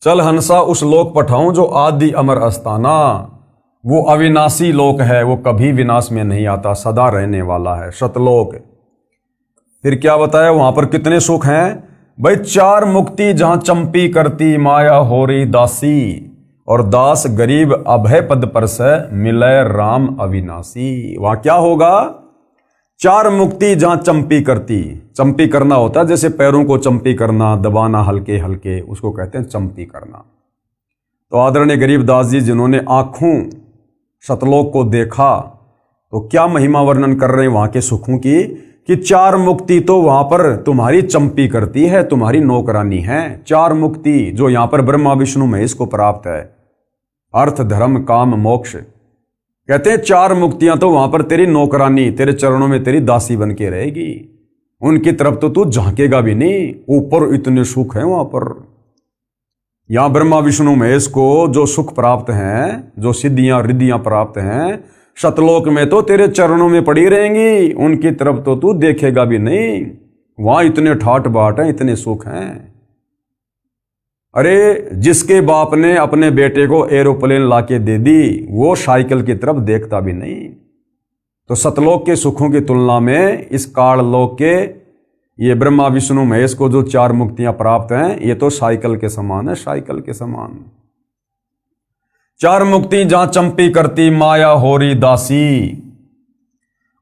S1: चल हंसा उस लोक पठाऊं जो आदि अमर अस्ताना, वो अविनाशी लोक है, वो कभी विनाश में नहीं आता, सदा रहने वाला है, सतलोक। फिर क्या बताया वहां पर कितने सुख हैं भाई? 4 मुक्ति जहां चंपी करती माया हो रही दासी, और दास गरीब अभय पद पर से मिलय राम अविनाशी। वहां क्या होगा? 4 मुक्ति जहां चंपी करती, चंपी करना होता है जैसे पैरों को चंपी करना, दबाना हल्के हल्के, उसको कहते हैं चंपी करना। तो आदरणीय गरीबदास जी जिन्होंने आंखों सतलोक को देखा, तो क्या महिमा वर्णन कर रहे हैं वहां के सुखों की, कि 4 मुक्ति तो वहां पर तुम्हारी चंपी करती है, तुम्हारी नौकरानी है। 4 मुक्ति जो यहां पर ब्रह्मा विष्णु महेश को प्राप्त है, अर्थ धर्म काम मोक्ष, कहते हैं 4 मुक्तियां तो वहां पर तेरी नौकरानी, तेरे चरणों में तेरी दासी बन के रहेगी, उनकी तरफ तो तू झांकेगा भी नहीं। ऊपर इतने सुख हैं वहां पर। यहां ब्रह्मा विष्णु महेश को जो सुख प्राप्त हैं, जो सिद्धियां रिद्धियां प्राप्त हैं, सतलोक में तो तेरे चरणों में पड़ी रहेंगी, उनकी तरफ तो तू देखेगा भी नहीं। वहां इतने ठाट बाट हैं, इतने सुख हैं। अरे जिसके बाप ने अपने बेटे को एरोप्लेन लाके दे दी, वो साइकिल की तरफ देखता भी नहीं। तो सतलोक के सुखों की तुलना में इस काल लोक के ये ब्रह्मा विष्णु महेश को जो 4 मुक्तियां प्राप्त हैं, ये तो साइकिल के समान है, साइकिल के समान। 4 मुक्ति जहां चंपी करती माया होरी दासी,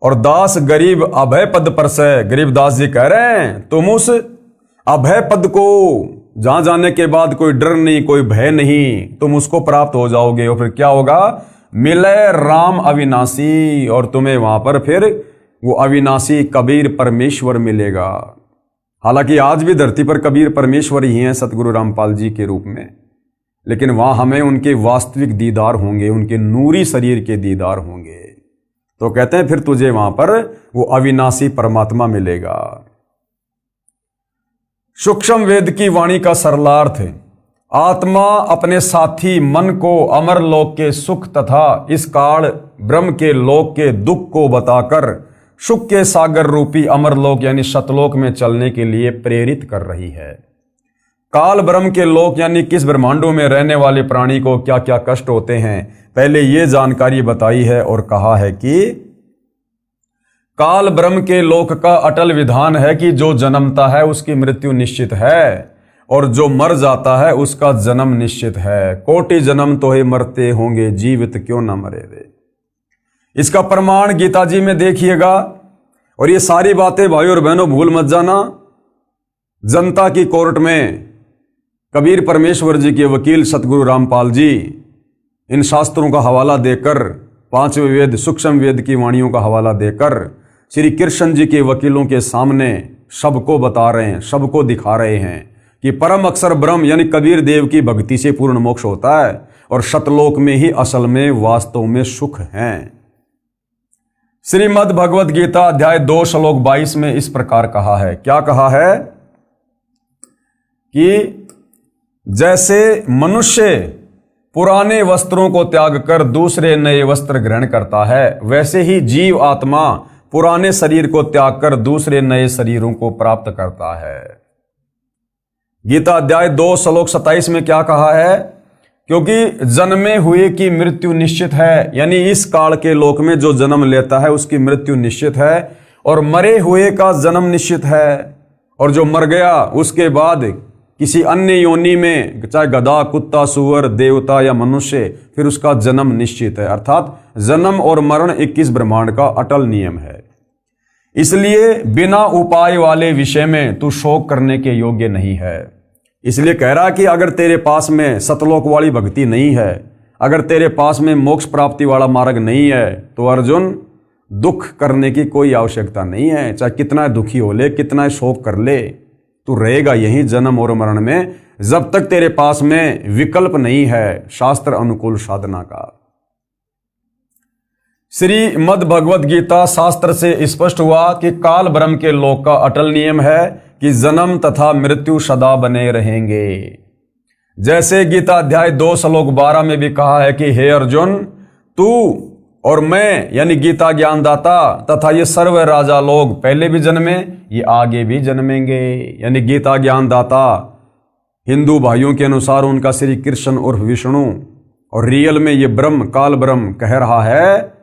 S1: और दास गरीब अभय पद पर से। गरीब दास जी कह रहे हैं तुम उस अभय पद को, जहां जाने के बाद कोई डर नहीं, कोई भय नहीं, तुम उसको प्राप्त हो जाओगे। और फिर क्या होगा? मिले राम अविनाशी, और तुम्हें वहां पर फिर वो अविनाशी कबीर परमेश्वर मिलेगा। हालांकि आज भी धरती पर कबीर परमेश्वर ही हैं सतगुरु रामपाल जी के रूप में, लेकिन वहां हमें उनके वास्तविक दीदार होंगे, उनके नूरी शरीर के दीदार होंगे। तो कहते हैं फिर तुझे वहां पर वो अविनाशी परमात्मा मिलेगा। सूक्ष्म वेद की वाणी का सरलार्थ है, आत्मा अपने साथी मन को अमर लोक के सुख तथा इस काल ब्रह्म के लोक के दुख को बताकर सुख के सागर रूपी अमर लोक यानी सतलोक में चलने के लिए प्रेरित कर रही है। काल ब्रह्म के लोक यानी किस ब्रह्मांडों में रहने वाले प्राणी को क्या क्या कष्ट होते हैं, पहले ये जानकारी बताई है और कहा है कि काल ब्रह्म के लोक का अटल विधान है कि जो जन्मता है उसकी मृत्यु निश्चित है, और जो मर जाता है उसका जन्म निश्चित है। कोटि जन्म तो ही मरते होंगे, जीवित क्यों न मरे रे। इसका प्रमाण गीता जी में देखिएगा। और ये सारी बातें भाई और बहनों भूल मत जाना। जनता की कोर्ट में कबीर परमेश्वर जी के वकील सतगुरु रामपाल जी इन शास्त्रों का हवाला देकर, 5वें वेद सूक्ष्म वेद की वाणियों का हवाला देकर श्री कृष्ण जी के वकीलों के सामने सबको बता रहे हैं, सबको दिखा रहे हैं कि परम अक्षर ब्रह्म यानी कबीर देव की भक्ति से पूर्ण मोक्ष होता है, और सतलोक में ही असल में वास्तव में सुख है। श्रीमद् भगवद गीता अध्याय 2 श्लोक 22 में इस प्रकार कहा है। क्या कहा है? कि जैसे मनुष्य पुराने वस्त्रों को त्याग कर दूसरे नए वस्त्र ग्रहण करता है, वैसे ही जीव आत्मा पुराने शरीर को त्याग कर दूसरे नए शरीरों को प्राप्त करता है। गीता अध्याय 2 श्लोक 27 में क्या कहा है? क्योंकि जन्मे हुए की मृत्यु निश्चित है, यानी इस काल के लोक में जो जन्म लेता है उसकी मृत्यु निश्चित है, और मरे हुए का जन्म निश्चित है, और जो मर गया उसके बाद किसी अन्य योनि में, चाहे गधा, कुत्ता, सुअर, देवता या मनुष्य, फिर उसका जन्म निश्चित है। अर्थात जन्म और मरण 21 ब्रह्मांड का अटल नियम है। इसलिए बिना उपाय वाले विषय में तू शोक करने के योग्य नहीं है। इसलिए कह रहा कि अगर तेरे पास में सतलोक वाली भक्ति नहीं है, अगर तेरे पास में मोक्ष प्राप्ति वाला मार्ग नहीं है, तो अर्जुन दुख करने की कोई आवश्यकता नहीं है। चाहे कितना दुखी हो ले, कितना शोक कर ले, तू रहेगा यही जन्म और मरण में, जब तक तेरे पास में विकल्प नहीं है शास्त्र अनुकूल साधना का। श्रीमद् भगवद गीता शास्त्र से स्पष्ट हुआ कि काल ब्रह्म के लोक का अटल नियम है कि जन्म तथा मृत्यु सदा बने रहेंगे। जैसे गीता अध्याय 2 श्लोक 12 में भी कहा है कि हे अर्जुन, तू और मैं यानी गीता ज्ञानदाता तथा ये सर्व राजा लोग पहले भी जन्मे, ये आगे भी जन्मेंगे। यानी गीता ज्ञानदाता हिंदू भाइयों के अनुसार उनका श्री कृष्ण उर्फ विष्णु, और रियल में ये ब्रह्म, काल ब्रह्म कह रहा है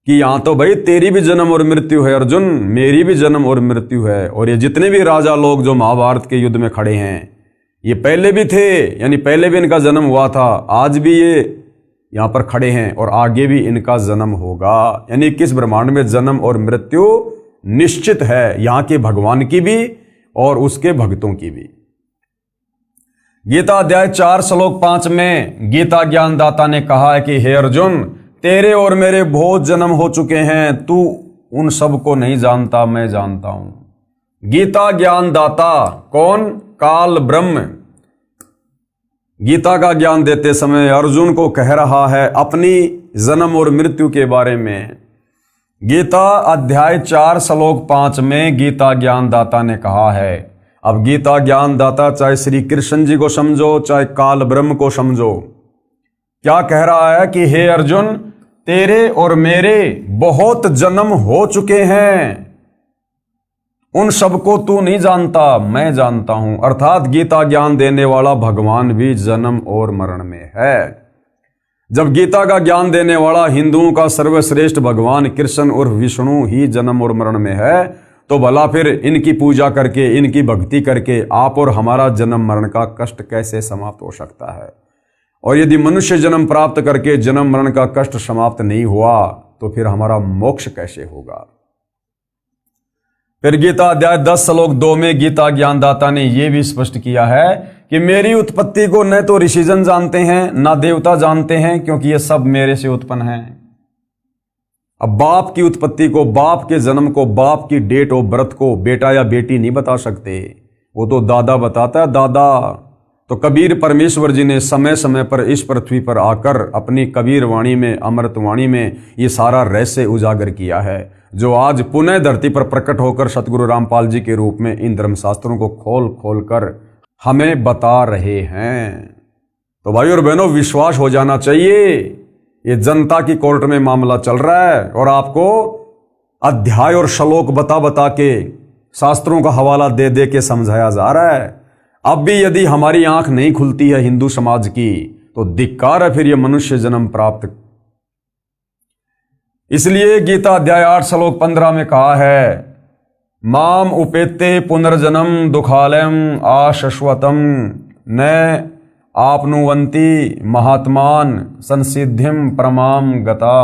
S1: कि यहां तो भाई तेरी भी जन्म और मृत्यु है अर्जुन, मेरी भी जन्म और मृत्यु है। और ये जितने भी राजा लोग जो महाभारत के युद्ध में खड़े हैं, ये पहले भी थे, यानी पहले भी इनका जन्म हुआ था, आज भी ये यहां पर खड़े हैं, और आगे भी इनका जन्म होगा। यानी किस ब्रह्मांड में जन्म और मृत्यु निश्चित है, यहां के भगवान की भी और उसके भक्तों की भी। गीता अध्याय 4 श्लोक 5 में गीता ज्ञानदाता ने कहा है कि हे अर्जुन, तेरे और मेरे बहुत जन्म हो चुके हैं, तू उन सब को नहीं जानता, मैं जानता हूं। गीता ज्ञानदाता कौन? काल ब्रह्म। गीता का ज्ञान देते समय अर्जुन को कह रहा है अपनी जन्म और मृत्यु के बारे में। गीता अध्याय 4 श्लोक 5 में गीता ज्ञानदाता ने कहा है। अब गीता ज्ञानदाता चाहे श्री कृष्ण जी को समझो चाहे काल ब्रह्म को समझो, क्या कह रहा है कि हे अर्जुन, तेरे और मेरे बहुत जन्म हो चुके हैं, उन सबको तू नहीं जानता, मैं जानता हूं। अर्थात गीता ज्ञान देने वाला भगवान भी जन्म और मरण में है। जब गीता का ज्ञान देने वाला हिंदुओं का सर्वश्रेष्ठ भगवान कृष्ण और विष्णु ही जन्म और मरण में है, तो भला फिर इनकी पूजा करके, इनकी भक्ति करके आप और हमारा जन्म मरण का कष्ट कैसे समाप्त हो सकता है? और यदि मनुष्य जन्म प्राप्त करके जन्म मरण का कष्ट समाप्त नहीं हुआ तो फिर हमारा मोक्ष कैसे होगा? फिर गीता अध्याय 10 श्लोक 2 में गीता ज्ञानदाता ने यह भी स्पष्ट किया है कि मेरी उत्पत्ति को न तो ऋषिजन जानते हैं न देवता जानते हैं, क्योंकि ये सब मेरे से उत्पन्न हैं। अब बाप की उत्पत्ति को, बाप के जन्म को, बाप की डेट ऑफ बर्थ को बेटा या बेटी नहीं बता सकते, वो तो दादा बताता है, दादा। तो कबीर परमेश्वर जी ने समय समय पर इस पृथ्वी पर आकर अपनी कबीर वाणी में, अमृत वाणी में ये सारा रहस्य उजागर किया है, जो आज पुनः धरती पर प्रकट होकर सतगुरु रामपाल जी के रूप में इन धर्मशास्त्रों को खोल खोल कर हमें बता रहे हैं। तो भाई और बहनों, विश्वास हो जाना चाहिए, ये जनता की कोर्ट में मामला चल रहा है और आपको अध्याय और श्लोक बता बता के, शास्त्रों का हवाला दे दे के समझाया जा रहा है। अब भी यदि हमारी आंख नहीं खुलती है हिंदू समाज की, तो धिक्कार है फिर ये मनुष्य जन्म प्राप्त। इसलिए गीता अध्याय 8 श्लोक 15 में कहा है, माम उपेते पुनर्जन्म दुखालयम आशश्वतम न आपनुवंती महात्मान संसिद्धिम परमाम गता।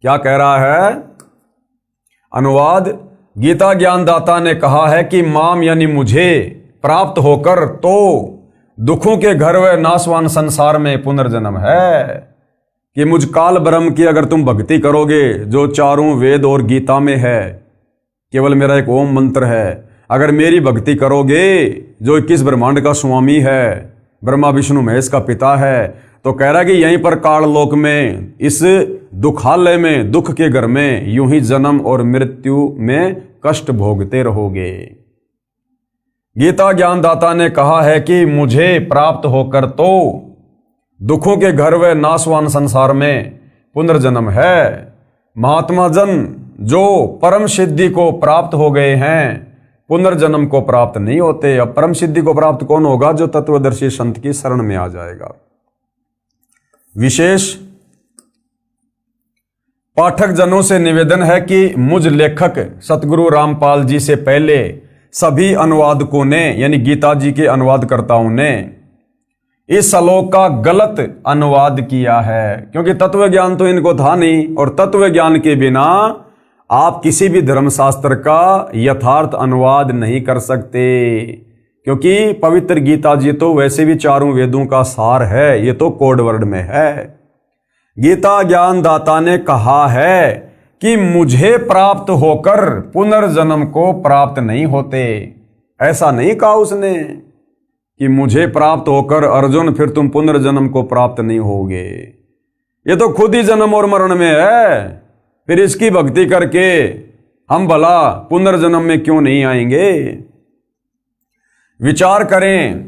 S1: क्या कह रहा है? अनुवाद, गीता ज्ञानदाता ने कहा है कि माम यानी मुझे प्राप्त होकर तो दुखों के घर व नाशवान संसार में पुनर्जन्म है, कि मुझ काल ब्रह्म की अगर तुम भक्ति करोगे, जो चारों वेद और गीता में है, केवल मेरा एक ओम मंत्र है, अगर मेरी भक्ति करोगे, जो 21 ब्रह्मांड का स्वामी है, ब्रह्मा विष्णु महेश का पिता है, तो कह रहा कि यहीं पर काल लोक में, इस दुखालय में, दुख के घर में यूं ही जन्म और मृत्यु में कष्ट भोगते रहोगे। गीता ज्ञानदाता ने कहा है कि मुझे प्राप्त होकर तो दुखों के घर व नाशवान संसार में पुनर्जन्म है। महात्मा जन जो परम सिद्धि को प्राप्त हो गए हैं, पुनर्जन्म को प्राप्त नहीं होते। अब परम सिद्धि को प्राप्त कौन होगा? जो तत्वदर्शी संत की शरण में आ जाएगा। विशेष पाठक जनों से निवेदन है कि मुझ लेखक सतगुरु रामपाल जी से पहले सभी अनुवादकों ने, यानी गीता जी के अनुवादकर्ताओं ने, इस श्लोक का गलत अनुवाद किया है, क्योंकि तत्व ज्ञान तो इनको था नहीं, और तत्व ज्ञान के बिना आप किसी भी धर्मशास्त्र का यथार्थ अनुवाद नहीं कर सकते, क्योंकि पवित्र गीता जी तो वैसे भी चारों वेदों का सार है, ये तो कोड वर्ड में है। गीता ज्ञानदाता ने कहा है कि मुझे प्राप्त होकर पुनर्जन्म को प्राप्त नहीं होते। ऐसा नहीं कहा उसने कि मुझे प्राप्त होकर अर्जुन फिर तुम पुनर्जन्म को प्राप्त नहीं होगे। ये तो खुद ही जन्म और मरण में है, फिर इसकी भक्ति करके हम भला पुनर्जन्म में क्यों नहीं आएंगे? विचार करें,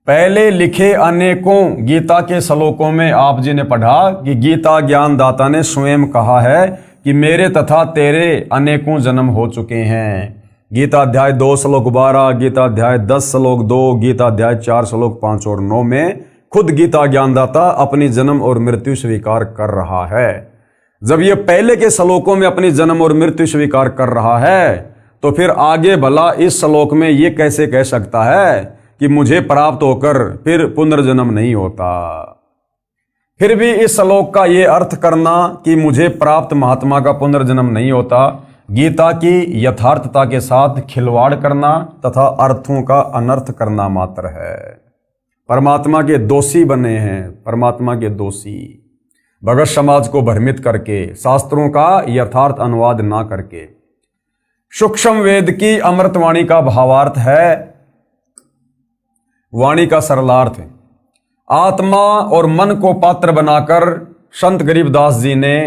S1: पहले लिखे अनेकों गीता के श्लोकों में आप जी ने पढ़ा कि गीता ज्ञानदाता ने स्वयं कहा है कि मेरे तथा तेरे अनेकों जन्म हो चुके हैं। गीता अध्याय 2 श्लोक 12, गीता अध्याय 10 श्लोक 2, गीता अध्याय 4 श्लोक 5 और 9 में खुद गीता ज्ञानदाता अपनी जन्म और मृत्यु स्वीकार कर रहा है। जब ये पहले के श्लोकों में अपनी जन्म और मृत्यु स्वीकार कर रहा है, तो फिर आगे भला इस श्लोक में ये कैसे कह सकता है कि मुझे प्राप्त होकर फिर पुनर्जन्म नहीं होता? फिर भी इस श्लोक का ये अर्थ करना कि मुझे प्राप्त महात्मा का पुनर्जन्म नहीं होता, गीता की यथार्थता के साथ खिलवाड़ करना तथा अर्थों का अनर्थ करना मात्र है। परमात्मा के दोषी बने हैं, परमात्मा के दोषी, भगत समाज को भ्रमित करके, शास्त्रों का यथार्थ अनुवाद ना करके। सूक्ष्म वेद की अमृतवाणी का भावार्थ है, वाणी का सरलार्थ। आत्मा और मन को पात्र बनाकर संत गरीबदास जी ने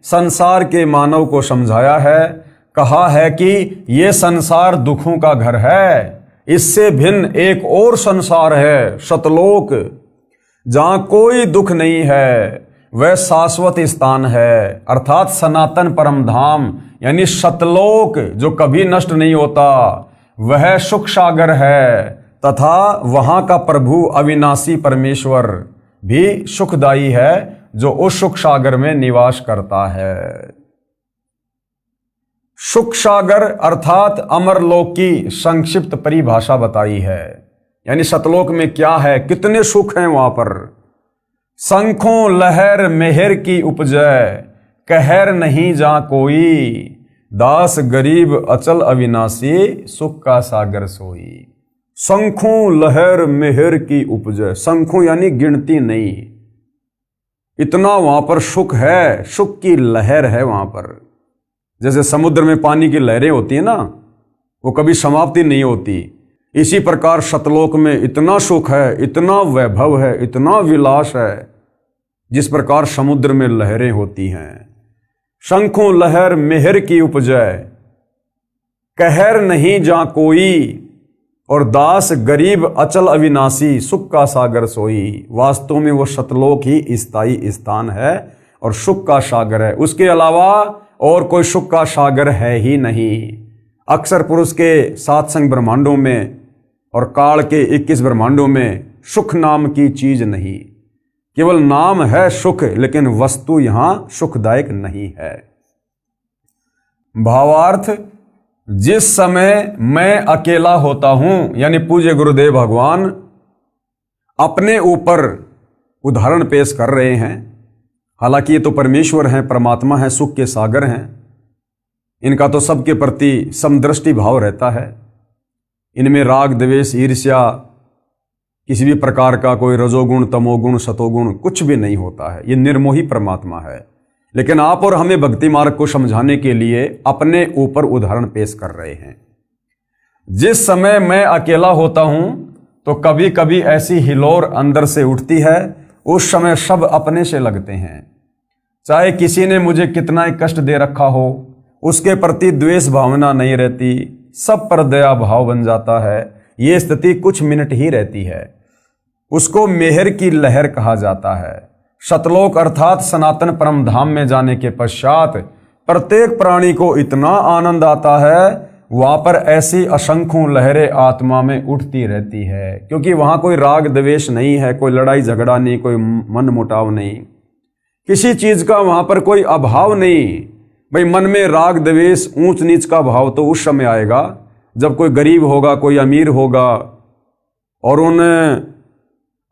S1: संसार के मानव को समझाया है। कहा है कि ये संसार दुखों का घर है, इससे भिन्न एक और संसार है, सतलोक, जहां कोई दुख नहीं है, वह शाश्वत स्थान है, अर्थात सनातन परम धाम यानी सतलोक जो कभी नष्ट नहीं होता, वह सुख सागर है। तथा वहां का प्रभु अविनाशी परमेश्वर भी सुखदायी है, जो उस सुख सागर में निवास करता है। सुख सागर अर्थात अमरलोक की संक्षिप्त परिभाषा बताई है। यानी सतलोक में क्या है, कितने सुख हैं वहां पर। शंखों लहर मेहर की उपजय, कहर नहीं जा कोई, दास गरीब अचल अविनाशी, सुख का सागर सोई। शंखों लहर मेहर की उपजय, शंखों यानी गिनती नहीं, इतना वहां पर सुख है, सुख की लहर है वहां पर। जैसे समुद्र में पानी की लहरें होती है ना, वो कभी समाप्ति नहीं होती, इसी प्रकार सतलोक में इतना सुख है, इतना वैभव है, इतना विलास है, जिस प्रकार समुद्र में लहरें होती हैं। शंखों लहर मेहर की उपजय, कहर नहीं जा कोई, और दास गरीब अचल अविनाशी, सुख का सागर सोई। वास्तव में वो सतलोक ही स्थायी स्थान है और सुख का सागर है, उसके अलावा और कोई सुख का सागर है ही नहीं। अक्षर पुरुष के 7 संग ब्रह्मांडों में और काल के 21 ब्रह्मांडों में सुख नाम की चीज नहीं, केवल नाम है सुख, लेकिन वस्तु यहां सुखदायक नहीं है। भावार्थ, जिस समय मैं अकेला होता हूं, यानी पूज्य गुरुदेव भगवान अपने ऊपर उदाहरण पेश कर रहे हैं। हालांकि ये तो परमेश्वर हैं, परमात्मा है, सुख के सागर हैं, इनका तो सबके प्रति समदृष्टि भाव रहता है। इनमें राग द्वेष ईर्ष्या किसी भी प्रकार का कोई रजोगुण तमोगुण सतोगुण कुछ भी नहीं होता है, ये निर्मोही परमात्मा है। लेकिन आप और हमें भक्ति मार्ग को समझाने के लिए अपने ऊपर उदाहरण पेश कर रहे हैं। जिस समय मैं अकेला होता हूं तो कभी कभी ऐसी हिलोर अंदर से उठती है, उस समय सब अपने से लगते हैं। चाहे किसी ने मुझे कितना ही कष्ट दे रखा हो, उसके प्रति द्वेष भावना नहीं रहती, सब पर दया भाव बन जाता है। ये स्थिति कुछ मिनट ही रहती है, उसको मेहर की लहर कहा जाता है। सतलोक अर्थात सनातन परम धाम में जाने के पश्चात प्रत्येक प्राणी को इतना आनंद आता है, वहां पर ऐसी असंख्यों लहरें आत्मा में उठती रहती है, क्योंकि वहां कोई राग द्वेष नहीं है, कोई लड़ाई झगड़ा नहीं, कोई मन मुटाव नहीं, किसी चीज का वहां पर कोई अभाव नहीं। भाई मन में राग द्वेष ऊंच नीच का भाव तो उस समय आएगा जब कोई गरीब होगा, कोई अमीर होगा, और उन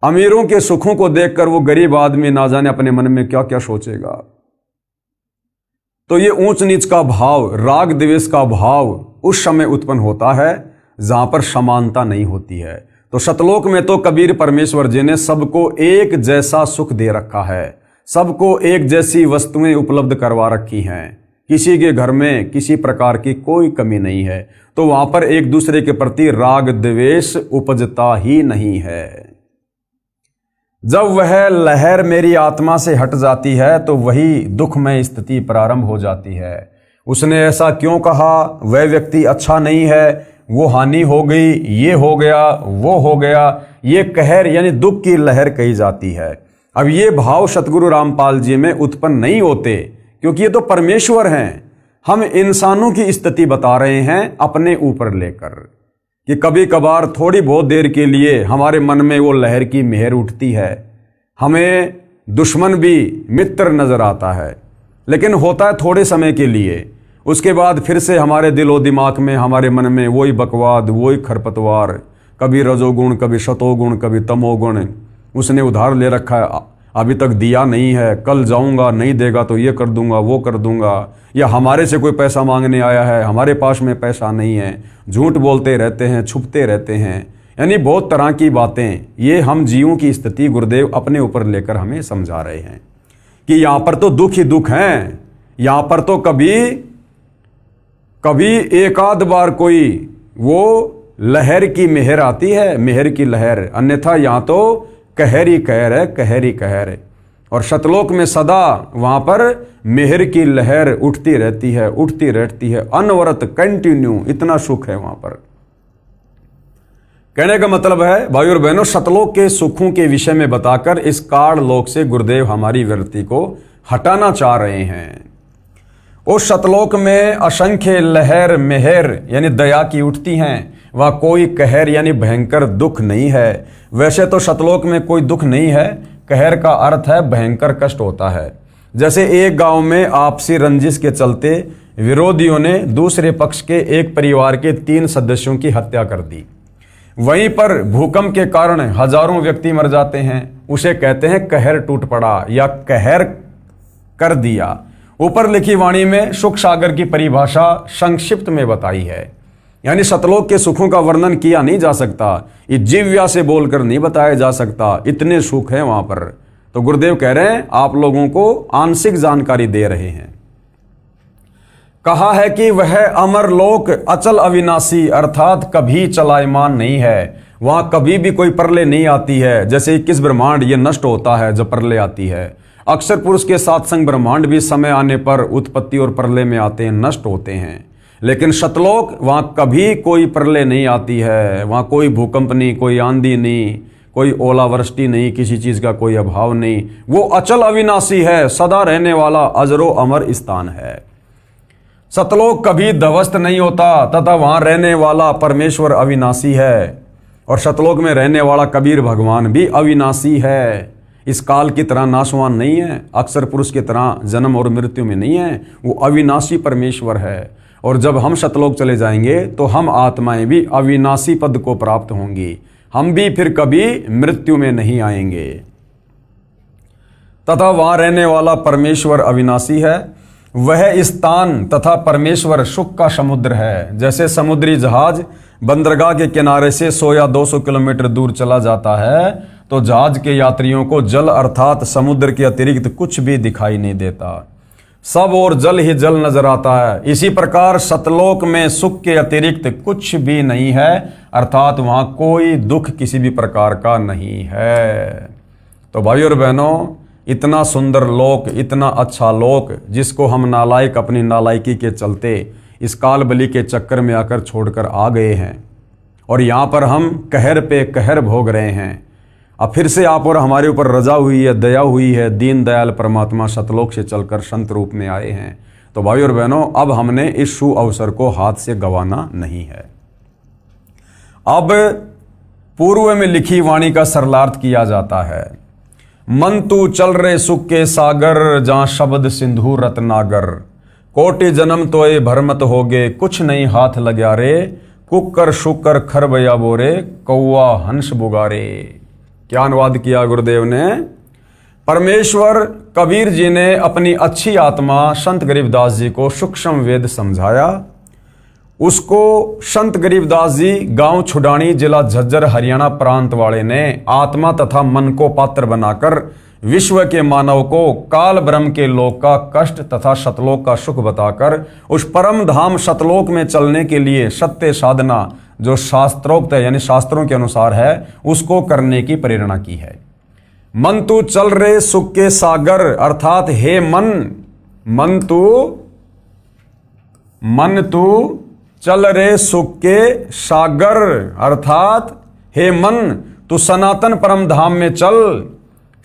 S1: अमीरों के सुखों को देखकर वो गरीब आदमी ना जाने अपने मन में क्या क्या सोचेगा। तो ये ऊंच नीच का भाव, राग द्वेष का भाव उस समय उत्पन्न होता है जहां पर समानता नहीं होती है। तो सतलोक में तो कबीर परमेश्वर जी ने सबको एक जैसा सुख दे रखा है, सबको एक जैसी वस्तुएं उपलब्ध करवा रखी हैं, किसी के घर में किसी प्रकार की कोई कमी नहीं है। तो वहां पर एक दूसरे के प्रति राग द्वेष उपजता ही नहीं है। जब वह लहर मेरी आत्मा से हट जाती है तो वही दुखमय स्थिति प्रारंभ हो जाती है। उसने ऐसा क्यों कहा, वह व्यक्ति अच्छा नहीं है, वो हानि हो गई, ये हो गया, वो हो गया, ये कहर यानी दुख की लहर कही जाती है। अब ये भाव सतगुरु रामपाल जी में उत्पन्न नहीं होते, क्योंकि ये तो परमेश्वर हैं। हम इंसानों की स्थिति बता रहे हैं अपने ऊपर लेकर, कि कभी कभार थोड़ी बहुत देर के लिए हमारे मन में वो लहर की मेहर उठती है, हमें दुश्मन भी मित्र नजर आता है, लेकिन होता है थोड़े समय के लिए। उसके बाद फिर से हमारे दिलो दिमाग में, हमारे मन में वही बकवाद, वही खरपतवार, कभी रजोगुण, कभी शतोगुण, कभी तमोगुण। उसने उधार ले रखा है, अभी तक दिया नहीं है, कल जाऊंगा, नहीं देगा तो ये कर दूंगा, वो कर दूंगा, या हमारे से कोई पैसा मांगने आया है, हमारे पास में पैसा नहीं है, झूठ बोलते रहते हैं, छुपते रहते हैं, यानी बहुत तरह की बातें। ये हम जीवों की स्थिति गुरुदेव अपने ऊपर लेकर हमें समझा रहे हैं कि यहाँ पर तो दुख ही दुख हैं। यहाँ पर तो कभी एक आध बार कोई वो लहर की मेहर आती है, मेहर की लहर, अन्यथा यहाँ तो कहर ही कहर है, कहर ही कहर है। और सतलोक में सदा वहाँ पर मेहर की लहर उठती रहती है, उठती रहती है, अनवरत, कंटिन्यू, इतना सुख है वहाँ पर। कहने का मतलब है भाई और बहनों, सतलोक के सुखों के विषय में बताकर इस काल लोक से गुरुदेव हमारी वृत्ति को हटाना चाह रहे हैं। उस सतलोक में असंख्य लहर मेहर यानी दया की उठती हैं, वहाँ कोई कहर यानी भयंकर दुख नहीं है। वैसे तो सतलोक में कोई दुख नहीं है, कहर का अर्थ है भयंकर कष्ट होता है। जैसे एक गांव में आपसी रंजिश के चलते विरोधियों ने दूसरे पक्ष के एक परिवार के 3 सदस्यों की हत्या कर दी। वहीं पर भूकंप के कारण हजारों व्यक्ति मर जाते हैं, उसे कहते हैं कहर टूट पड़ा या कहर कर दिया। ऊपर लिखी वाणी में सुख सागर की परिभाषा संक्षिप्त में बताई है, यानी सतलोक के सुखों का वर्णन किया नहीं जा सकता, ये जिव्या से बोलकर नहीं बताया जा सकता, इतने सुख हैं वहां पर। तो गुरुदेव कह रहे हैं आप लोगों को आंशिक जानकारी दे रहे हैं। कहा है कि वह अमर लोक अचल अविनाशी अर्थात कभी चलायमान नहीं है, वहां कभी भी कोई प्रलय नहीं आती है। जैसे 21 ब्रह्मांड ये नष्ट होता है जब प्रलय आती है, अक्षर पुरुष के साथ संग ब्रह्मांड भी समय आने पर उत्पत्ति और प्रलय में आते हैं, नष्ट होते हैं। लेकिन सतलोक वहां कभी कोई प्रलय नहीं आती है, वहां कोई भूकंप नहीं, कोई आंधी नहीं, कोई ओलावृष्टि नहीं, किसी चीज का कोई अभाव नहीं। वो अचल अविनाशी है, सदा रहने वाला अजरो अमर स्थान है। सतलोक कभी ध्वस्त नहीं होता तथा वहां रहने वाला परमेश्वर अविनाशी है। और सतलोक में रहने वाला कबीर भगवान भी अविनाशी है, इस काल की तरह नाशवान नहीं है, अक्षर पुरुष की तरह जन्म और मृत्यु में नहीं है, वो अविनाशी परमेश्वर है। और जब हम सतलोक चले जाएंगे तो हम आत्माएं भी अविनाशी पद को प्राप्त होंगी, हम भी फिर कभी मृत्यु में नहीं आएंगे। तथा वहां रहने वाला परमेश्वर अविनाशी है, वह स्थान तथा परमेश्वर सुख का समुद्र है। जैसे समुद्री जहाज बंदरगाह के किनारे से 100 या 200 किलोमीटर दूर चला जाता है तो जहाज के यात्रियों को जल अर्थात समुद्र के अतिरिक्त कुछ भी दिखाई नहीं देता, सब और जल ही जल नजर आता है। इसी प्रकार सतलोक में सुख के अतिरिक्त कुछ भी नहीं है, अर्थात वहां कोई दुख किसी भी प्रकार का नहीं है। तो भाई और बहनों, इतना सुंदर लोक, इतना अच्छा लोक जिसको हम नालायक अपनी नालायकी के चलते इस काल बलि के चक्कर में आकर छोड़कर आ गए हैं और यहाँ पर हम कहर पे कहर भोग रहे हैं। अब फिर से आप और हमारे ऊपर रजा हुई है, दया हुई है, दीन दयाल परमात्मा सतलोक से चलकर संत रूप में आए हैं। तो भाई और बहनों, अब हमने इस शुभ अवसर को हाथ से गंवाना नहीं है। अब पूर्व में लिखी वाणी का सरलार्थ किया जाता है। मन तू चल रे सुख के सागर, जहां शब्द सिंधु रत्नागर, कोटि जन्म तोए भरमत होगे, कुछ नहीं हाथ लग्या रे, कुकर शुकर खरबया बोरे, कौआ हंस बुगारे। क्या अनुवाद किया गुरुदेव ने? परमेश्वर कबीर जी ने अपनी अच्छी आत्मा संत गरीबदास जी को सूक्ष्म वेद समझाया। उसको संत गरीबदास जी गांव छुडानी जिला झज्जर हरियाणा प्रांत वाले ने आत्मा तथा मन को पात्र बनाकर विश्व के मानव को काल ब्रह्म के लोक का कष्ट तथा सतलोक का सुख बताकर उस परम धाम सतलोक में चलने के लिए सत्य साधना जो शास्त्रोक्त है यानी शास्त्रों के अनुसार है उसको करने की प्रेरणा की है। मन तू चल रे सुख के सागर अर्थात हे मन तू चल रे सुख के सागर अर्थात हे मन तू सनातन परम धाम में चल।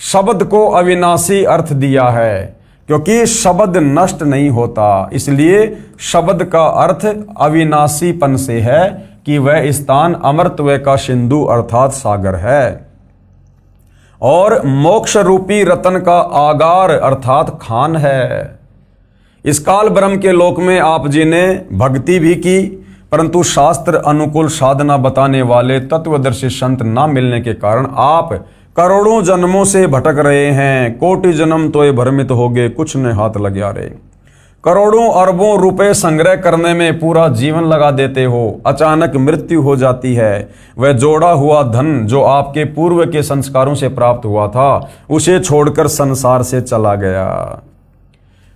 S1: शब्द को अविनाशी अर्थ दिया है क्योंकि शब्द नष्ट नहीं होता, इसलिए शब्द का अर्थ अविनाशीपन से है कि वह स्थान अमरत्व का सिंधु अर्थात सागर है और मोक्ष रूपी रतन का आगार अर्थात खान है। इस काल ब्रह्म के लोक में आप जी ने भक्ति भी की, परंतु शास्त्र अनुकूल साधना बताने वाले तत्वदर्शी संत न मिलने के कारण आप करोड़ों जन्मों से भटक रहे हैं। कोटि जन्म तो ये भ्रमित हो गए, कुछ ने हाथ लग्या रे। करोड़ों अरबों रुपए संग्रह करने में पूरा जीवन लगा देते हो, अचानक मृत्यु हो जाती है। वह जोड़ा हुआ धन जो आपके पूर्व के संस्कारों से प्राप्त हुआ था उसे छोड़कर संसार से चला गया।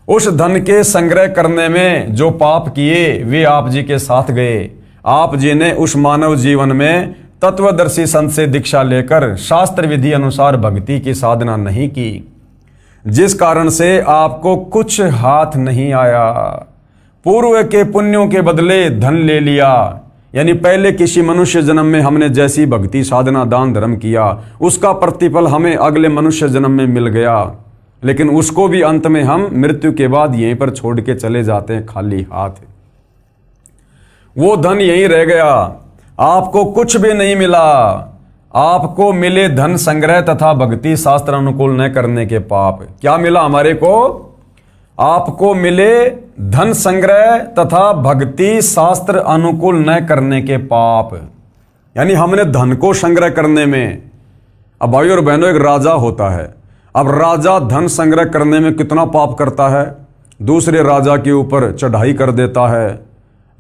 S1: उस धन के संग्रह करने में जो पाप किए वे आप जी के साथ गए। आप जी ने उस मानव जीवन में तत्वदर्शी संत से दीक्षा लेकर शास्त्र विधि अनुसार भक्ति की साधना नहीं की, जिस कारण से आपको कुछ हाथ नहीं आया। पूर्व के पुण्यों के बदले धन ले लिया, यानी पहले किसी मनुष्य जन्म में हमने जैसी भक्ति साधना दान धर्म किया उसका प्रतिफल हमें अगले मनुष्य जन्म में मिल गया, लेकिन उसको भी अंत में हम मृत्यु के बाद यहीं पर छोड़ के चले जाते हैं खाली हाथ। वो धन यहीं रह गया, आपको कुछ भी नहीं मिला। आपको मिले धन संग्रह तथा भक्ति शास्त्र अनुकूल न करने के पाप। क्या मिला हमारे को? आपको मिले धन संग्रह तथा भक्ति शास्त्र अनुकूल न करने के पाप, यानी हमने धन को संग्रह करने में। अब भाई और बहनों, एक राजा होता है, अब राजा धन संग्रह करने में कितना पाप करता है। दूसरे राजा के ऊपर चढ़ाई कर देता है,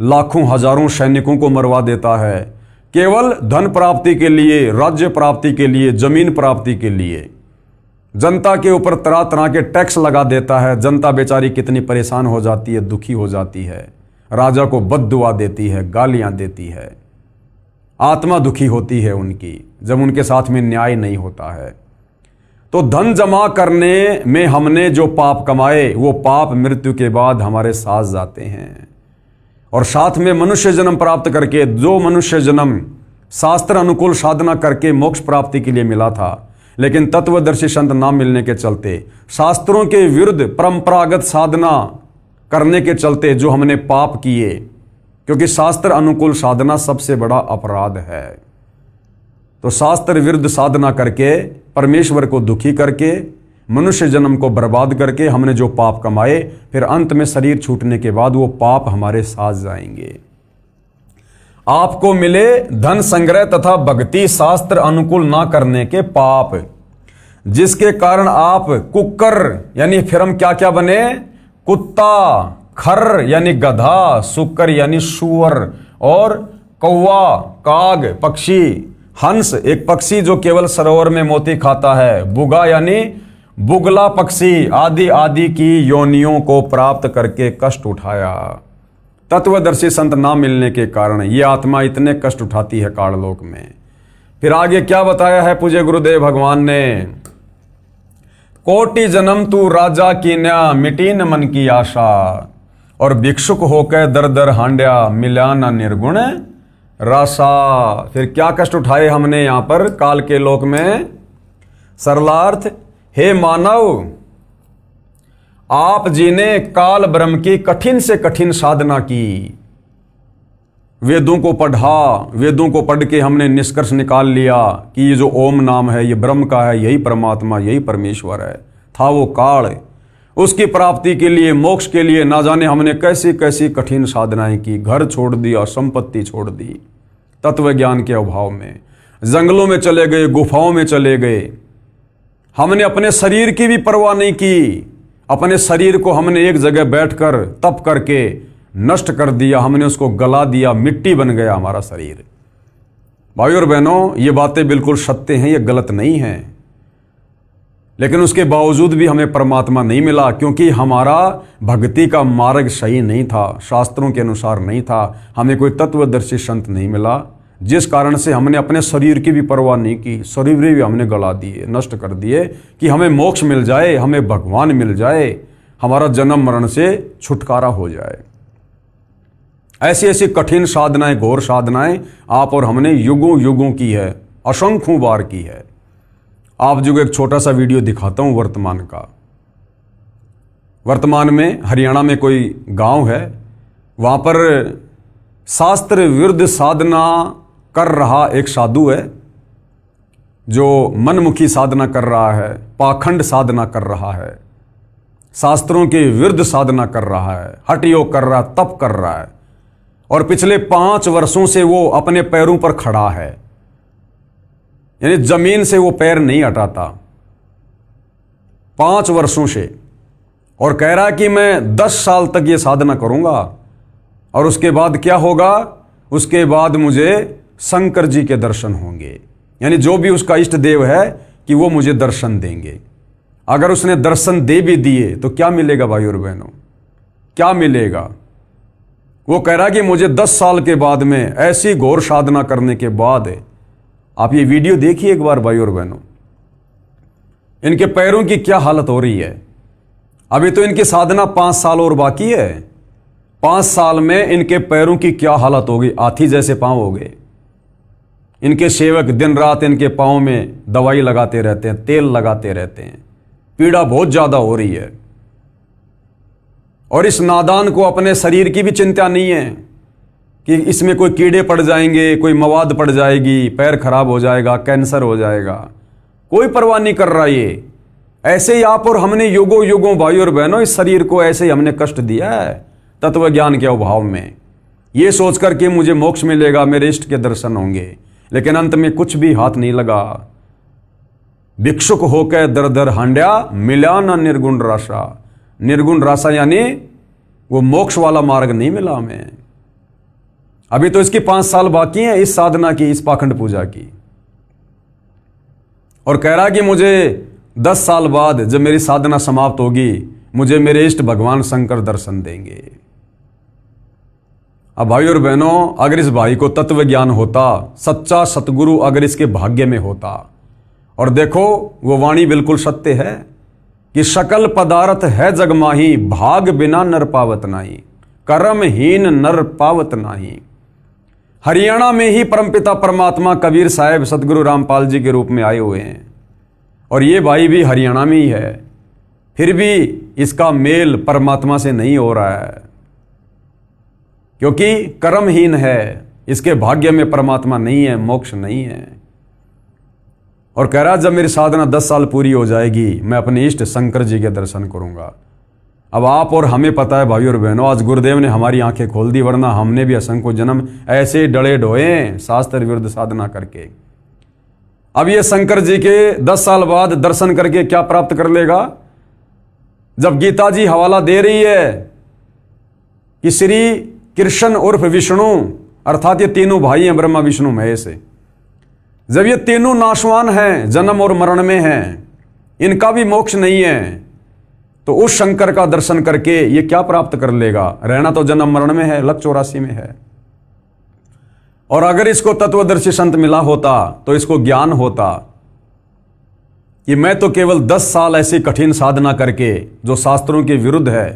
S1: लाखों हजारों सैनिकों को मरवा देता है, केवल धन प्राप्ति के लिए, राज्य प्राप्ति के लिए, जमीन प्राप्ति के लिए। जनता के ऊपर तरह तरह के टैक्स लगा देता है। जनता बेचारी कितनी परेशान हो जाती है, दुखी हो जाती है, राजा को बद्दुआ देती है, गालियां देती है, आत्मा दुखी होती है उनकी, जब उनके साथ में न्याय नहीं होता है। तो धन जमा करने में हमने जो पाप कमाए वो पाप मृत्यु के बाद हमारे साथ जाते हैं। और साथ में मनुष्य जन्म प्राप्त करके, जो मनुष्य जन्म शास्त्र अनुकूल साधना करके मोक्ष प्राप्ति के लिए मिला था, लेकिन तत्वदर्शी संत ना मिलने के चलते, शास्त्रों के विरुद्ध परंपरागत साधना करने के चलते जो हमने पाप किए, क्योंकि शास्त्र अनुकूल साधना सबसे बड़ा अपराध है। तो शास्त्र विरुद्ध साधना करके, परमेश्वर को दुखी करके, मनुष्य जन्म को बर्बाद करके हमने जो पाप कमाए, फिर अंत में शरीर छूटने के बाद वो पाप हमारे साथ जाएंगे। आपको मिले धन संग्रह तथा भक्ति शास्त्र अनुकूल ना करने के पाप, जिसके कारण आप कुक्कर यानी फिर हम क्या क्या बने? कुत्ता, खर यानी गधा, सुकर यानी सुअर, और कौवा, काग पक्षी, हंस एक पक्षी जो केवल सरोवर में मोती खाता है, बुगा यानी बुगला पक्षी, आदि आदि की योनियों को प्राप्त करके कष्ट उठाया। तत्वदर्शी संत ना मिलने के कारण ये आत्मा इतने कष्ट उठाती है काललोक में। फिर आगे क्या बताया है पूज्य गुरुदेव भगवान ने? कोटि जन्म तू राजा कीन्या, मिटी न मन की आशा, और भिक्षुक होकर दर दर हांड्या, मिला न निर्गुण रासा। फिर क्या कष्ट उठाए हमने यहां पर काल के लोक में? सरलार्थ, हे मानव, आप जी ने काल ब्रह्म की कठिन से कठिन साधना की, वेदों को पढ़ा, वेदों को पढ़ के हमने निष्कर्ष निकाल लिया कि ये जो ओम नाम है ये ब्रह्म का है, यही परमात्मा, यही परमेश्वर है। था वो काल, उसकी प्राप्ति के लिए, मोक्ष के लिए ना जाने हमने कैसी कैसी कठिन साधनाएं की। घर छोड़ दिया, संपत्ति छोड़ दी, तत्व ज्ञान के अभाव में जंगलों में चले गए, गुफाओं में चले गए। हमने अपने शरीर की भी परवाह नहीं की, अपने शरीर को हमने एक जगह बैठकर तप करके नष्ट कर दिया, हमने उसको गला दिया, मिट्टी बन गया हमारा शरीर। भाई और बहनों, ये बातें बिल्कुल सत्य हैं, ये गलत नहीं हैं, लेकिन उसके बावजूद भी हमें परमात्मा नहीं मिला, क्योंकि हमारा भक्ति का मार्ग सही नहीं था, शास्त्रों के अनुसार नहीं था। हमें कोई तत्वदर्शी संत नहीं मिला, जिस कारण से हमने अपने शरीर की भी परवाह नहीं की, शरीर भी हमने गला दिए, नष्ट कर दिए कि हमें मोक्ष मिल जाए, हमें भगवान मिल जाए, हमारा जन्म मरण से छुटकारा हो जाए। ऐसी ऐसी कठिन साधनाएं, घोर साधनाएं आप और हमने युगों युगों की है, असंख्यों बार की है। आप जो एक छोटा सा वीडियो दिखाता हूं वर्तमान का। वर्तमान में हरियाणा में कोई गांव है, वहां पर शास्त्र विरुद्ध साधना कर रहा एक साधु है, जो मनमुखी साधना कर रहा है, पाखंड साधना कर रहा है, शास्त्रों के विरुद्ध साधना कर रहा है, हठ योग कर रहा है, तप कर रहा है, और पिछले 5 वर्षों से वो अपने पैरों पर खड़ा है, यानी जमीन से वो पैर नहीं हटाता 5 वर्षों से, और कह रहा कि मैं 10 साल तक ये साधना करूंगा और उसके बाद क्या होगा? उसके बाद मुझे शंकर जी के दर्शन होंगे, यानी जो भी उसका इष्ट देव है कि वो मुझे दर्शन देंगे। अगर उसने दर्शन दे भी दिए तो क्या मिलेगा भाई और बहनों? क्या मिलेगा? वो कह रहा कि मुझे 10 साल के बाद में ऐसी घोर साधना करने के बाद, आप ये वीडियो देखिए एक बार भाई और बहनों, इनके पैरों की क्या हालत हो रही है। अभी तो इनकी साधना 5 साल और बाकी है। 5 साल में इनके पैरों की क्या हालत होगी, हाथी जैसे पांव हो गए। इनके सेवक दिन रात इनके पांव में दवाई लगाते रहते हैं, तेल लगाते रहते हैं, पीड़ा बहुत ज्यादा हो रही है। और इस नादान को अपने शरीर की भी चिंता नहीं है कि इसमें कोई कीड़े पड़ जाएंगे, कोई मवाद पड़ जाएगी, पैर खराब हो जाएगा, कैंसर हो जाएगा, कोई परवाह नहीं कर रहा। ये ऐसे ही आप और हमने युगों युगों भाई और बहनों इस शरीर को ऐसे ही हमने कष्ट दिया है तत्व ज्ञान के अभाव में, ये सोच कर कि मुझे मोक्ष मिलेगा, मेरे इष्ट के दर्शन होंगे, लेकिन अंत में कुछ भी हाथ नहीं लगा। भिक्षुक होकर दर दर हांड्या, मिला ना निर्गुण राशा। निर्गुण राशा यानी वो मोक्ष वाला मार्ग नहीं मिला हमें। अभी तो इसकी 5 साल बाकी हैं इस साधना की, इस पाखंड पूजा की। और कह रहा कि मुझे 10 साल बाद जब मेरी साधना समाप्त होगी, मुझे मेरे इष्ट भगवान शंकर दर्शन देंगे। अब भाई और बहनों, अगर इस भाई को तत्व ज्ञान होता, सच्चा सतगुरु अगर इसके भाग्य में होता, और देखो वो वाणी बिल्कुल सत्य है कि सकल पदार्थ है जगमाही, भाग बिना नर पावत नाही, कर्महीन नर पावत नाही। हरियाणा में ही परमपिता परमात्मा कबीर साहब सतगुरु रामपाल जी के रूप में आए हुए हैं, और ये भाई भी हरियाणा में ही है, फिर भी इसका मेल परमात्मा से नहीं हो रहा है, क्योंकि कर्महीन है, इसके भाग्य में परमात्मा नहीं है, मोक्ष नहीं है। और कह रहा जब मेरी साधना 10 साल पूरी हो जाएगी, मैं अपने इष्ट शंकर जी के दर्शन करूंगा। अब आप और हमें पता है भाई और बहनों, आज गुरुदेव ने हमारी आंखें खोल दी, वरना हमने भी असंख्य जन्म ऐसे डले ढोए शास्त्र विरुद्ध साधना करके। अब ये शंकर जी के 10 साल बाद दर्शन करके क्या प्राप्त कर लेगा? जब गीता जी हवाला दे रही है कि श्री कृष्ण उर्फ विष्णु, अर्थात ये तीनों भाई हैं ब्रह्मा विष्णु महेश, जब ये तीनों नाशवान हैं, जन्म और मरण में हैं, इनका भी मोक्ष नहीं है, तो उस शंकर का दर्शन करके ये क्या प्राप्त कर लेगा? रहना तो जन्म मरण में है, लक 84 में है। और अगर इसको तत्वदर्शी संत मिला होता तो इसको ज्ञान होता कि मैं तो केवल 10 साल ऐसी कठिन साधना करके जो शास्त्रों के विरुद्ध है,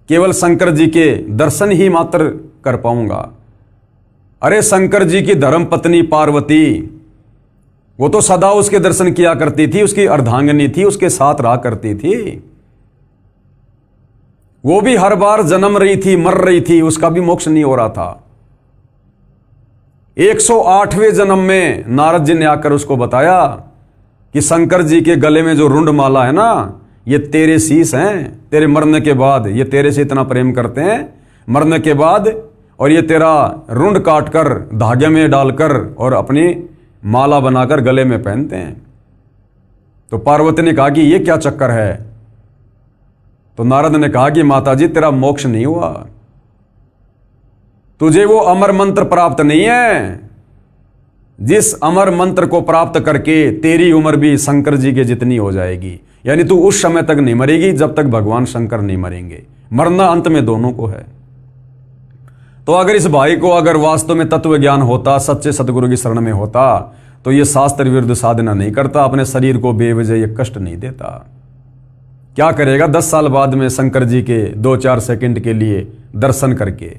S1: केवल शंकर जी के दर्शन ही मात्र कर पाऊंगा। अरे शंकर जी की धर्म पत्नी पार्वती, वो तो सदा उसके दर्शन किया करती थी, उसकी अर्धांगिनी थी, उसके साथ रहा करती थी। वो भी हर बार जन्म रही थी, मर रही थी, उसका भी मोक्ष नहीं हो रहा था। 108वें जन्म में नारद जी ने आकर उसको बताया कि शंकर जी के गले में जो रुंड माला है ना, ये तेरे शीश हैं, तेरे मरने के बाद ये तेरे से इतना प्रेम करते हैं, मरने के बाद, और ये तेरा रुंड काटकर धागे में डालकर और अपनी माला बनाकर गले में पहनते हैं। तो पार्वती ने कहा कि ये क्या चक्कर है? तो नारद ने कहा कि माता जी तेरा मोक्ष नहीं हुआ, तुझे वो अमर मंत्र प्राप्त नहीं है, जिस अमर मंत्र को प्राप्त करके तेरी उम्र भी शंकर जी के जितनी हो जाएगी। यानी तू उस समय तक नहीं मरेगी जब तक भगवान शंकर नहीं मरेंगे। मरना अंत में दोनों को है। तो अगर इस भाई को अगर वास्तव में तत्व ज्ञान होता, सच्चे सतगुरु की शरण में होता, तो ये शास्त्र विरुद्ध साधना नहीं करता, अपने शरीर को बेवजह ये कष्ट नहीं देता। क्या करेगा 10 साल बाद में शंकर जी के 2-4 सेकंड के लिए दर्शन करके?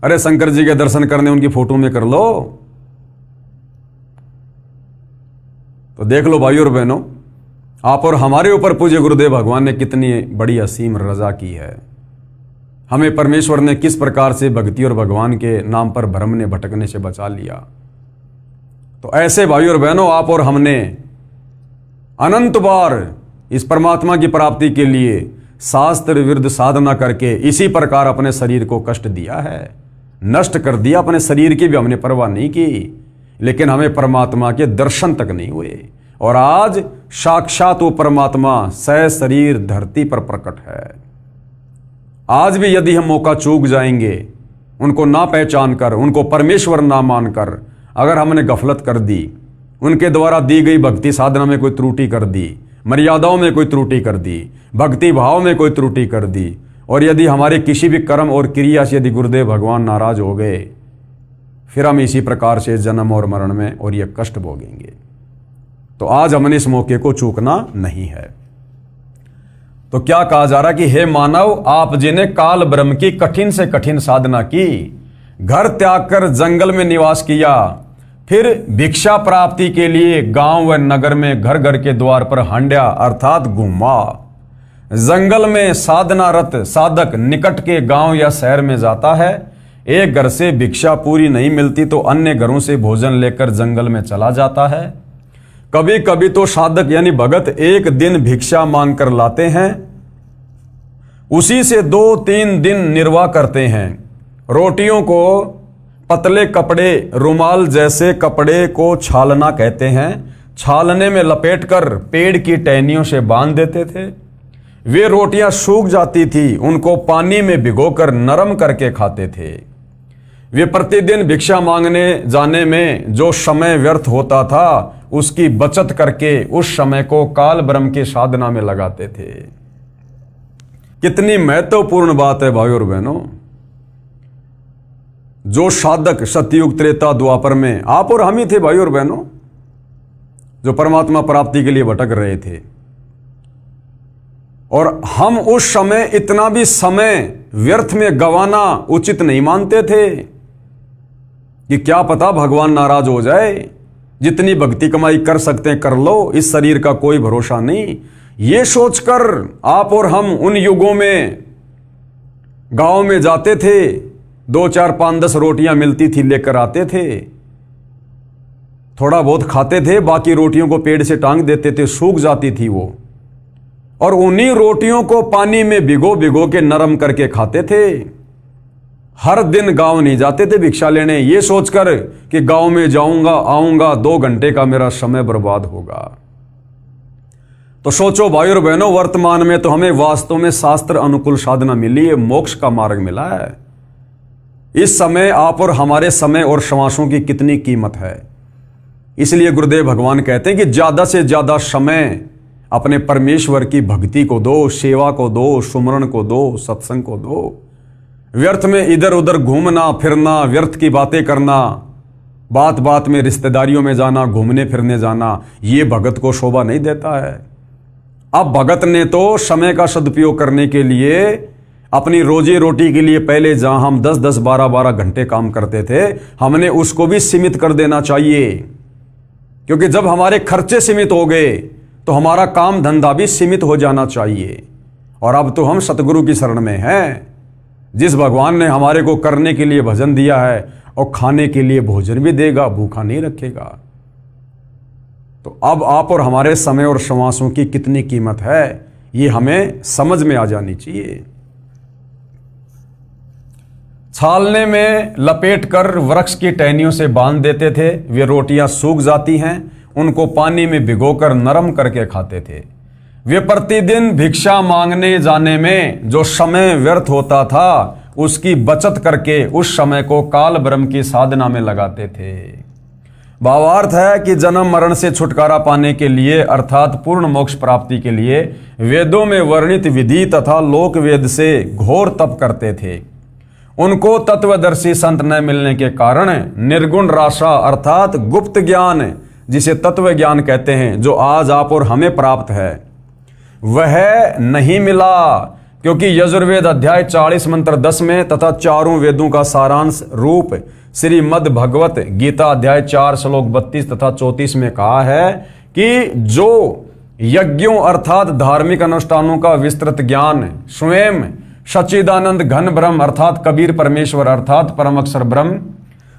S1: अरे शंकर जी के दर्शन करने उनकी फोटो में कर लो। तो देख लो भाई और बहनों, आप और हमारे ऊपर पूज्य गुरुदेव भगवान ने कितनी बड़ी असीम रजा की है। हमें परमेश्वर ने किस प्रकार से भक्ति और भगवान के नाम पर भ्रम ने भटकने से बचा लिया। तो ऐसे भाई और बहनों, आप और हमने अनंत बार इस परमात्मा की प्राप्ति के लिए शास्त्र विरुद्ध साधना करके इसी प्रकार अपने शरीर को कष्ट दिया है, नष्ट कर दिया। अपने शरीर की भी हमने परवाह नहीं की, लेकिन हमें परमात्मा के दर्शन तक नहीं हुए। और आज साक्षात वो परमात्मा सशरीर धरती पर प्रकट है। आज भी यदि हम मौका चूक जाएंगे, उनको ना पहचान कर, उनको परमेश्वर ना मानकर अगर हमने गफलत कर दी, उनके द्वारा दी गई भक्ति साधना में कोई त्रुटि कर दी, मर्यादाओं में कोई त्रुटि कर दी, भक्ति भाव में कोई त्रुटि कर दी, और यदि हमारे किसी भी कर्म और क्रिया से यदि गुरुदेव भगवान नाराज हो गए, फिर हम इसी प्रकार से जन्म और मरण में और ये कष्ट भोगेंगे। तो आज हमने इस मौके को चूकना नहीं है। तो क्या कहा जा रहा कि हे मानव, आप जिन्हें काल ब्रह्म की कठिन से कठिन साधना की, घर त्याग कर जंगल में निवास किया, फिर भिक्षा प्राप्ति के लिए गांव व नगर में घर घर के द्वार पर हांड्या अर्थात घूमा। जंगल में साधनारत साधक निकट के गांव या शहर में जाता है। एक घर से भिक्षा पूरी नहीं मिलती तो अन्य घरों से भोजन लेकर जंगल में चला जाता है। कभी कभी तो साधक यानी भगत एक दिन भिक्षा मांग कर लाते हैं, उसी से 2-3 दिन निर्वाह करते हैं। रोटियों को पतले कपड़े, रुमाल जैसे कपड़े को छालना कहते हैं, छालने में लपेटकर पेड़ की टहनियों से बांध देते थे। वे रोटियां सूख जाती थी, उनको पानी में भिगोकर नरम करके खाते थे। वे प्रतिदिन भिक्षा मांगने जाने में जो समय व्यर्थ होता था, उसकी बचत करके उस समय को काल ब्रह्म की साधना में लगाते थे। कितनी महत्वपूर्ण बात है भाइयों और बहनों। जो साधक सतयुग त्रेता द्वापर में आप और हम ही थे भाइयों और बहनों, जो परमात्मा प्राप्ति के लिए भटक रहे थे, और हम उस समय इतना भी समय व्यर्थ में गंवाना उचित नहीं मानते थे कि क्या पता भगवान नाराज हो जाए। जितनी भक्ति कमाई कर सकते हैं कर लो, इस शरीर का कोई भरोसा नहीं। ये सोचकर आप और हम उन युगों में गांव में जाते थे, 2-4, 5-10 रोटियां मिलती थी लेकर आते थे, थोड़ा बहुत खाते थे, बाकी रोटियों को पेड़ से टांग देते थे, सूख जाती थी वो, और उन्हीं रोटियों को पानी में भिगो भिगो के नरम करके खाते थे। हर दिन गांव नहीं जाते थे भिक्षा लेने, ये सोचकर कि गांव में जाऊंगा आऊंगा 2 घंटे का मेरा समय बर्बाद होगा। तो सोचो भाइयों और बहनों, वर्तमान में तो हमें वास्तव में शास्त्र अनुकूल साधना मिली है, मोक्ष का मार्ग मिला है। इस समय आप और हमारे समय और श्वासों की कितनी कीमत है। इसलिए गुरुदेव भगवान कहते हैं कि ज्यादा से ज्यादा समय अपने परमेश्वर की भक्ति को दो, सेवा को दो, सुमरण को दो, सत्संग को दो। व्यर्थ में इधर उधर घूमना फिरना, व्यर्थ की बातें करना, बात बात में रिश्तेदारियों में जाना, घूमने फिरने जाना, ये भगत को शोभा नहीं देता है। अब भगत ने तो समय का सदुपयोग करने के लिए, अपनी रोजी रोटी के लिए पहले जहां हम 10-10, 12-12 घंटे काम करते थे, हमने उसको भी सीमित कर देना चाहिए। क्योंकि जब हमारे खर्चे सीमित हो गए तो हमारा काम धंधा भी सीमित हो जाना चाहिए। और अब तो हम सतगुरु की शरण में हैं, जिस भगवान ने हमारे को करने के लिए भजन दिया है और खाने के लिए भोजन भी देगा, भूखा नहीं रखेगा। तो अब आप और हमारे समय और श्वासों की कितनी कीमत है, ये हमें समझ में आ जानी चाहिए। छालने में लपेटकर वृक्ष की टहनियों से बांध देते थे। वे रोटियां सूख जाती हैं, उनको पानी में भिगोकर नरम करके खाते थे। वे प्रतिदिन भिक्षा मांगने जाने में जो समय व्यर्थ होता था, उसकी बचत करके उस समय को काल ब्रह्म की साधना में लगाते थे। भावार्थ है कि जन्म मरण से छुटकारा पाने के लिए अर्थात पूर्ण मोक्ष प्राप्ति के लिए वेदों में वर्णित विधि तथा लोक वेद से घोर तप करते थे। उनको तत्वदर्शी संत न मिलने के कारण निर्गुण राशा अर्थात गुप्त ज्ञान, जिसे तत्व ज्ञान कहते हैं, जो आज आप और हमें प्राप्त है, वह नहीं मिला। क्योंकि यजुर्वेद अध्याय 40 मंत्र 10 में तथा चारों वेदों का सारांश रूप श्रीमद् भगवत गीता अध्याय 4 श्लोक 32 तथा 34 में कहा है कि जो यज्ञों अर्थात धार्मिक अनुष्ठानों का विस्तृत ज्ञान स्वयं सच्चिदानंद घन ब्रह्म अर्थात कबीर परमेश्वर अर्थात परम अक्षर ब्रह्म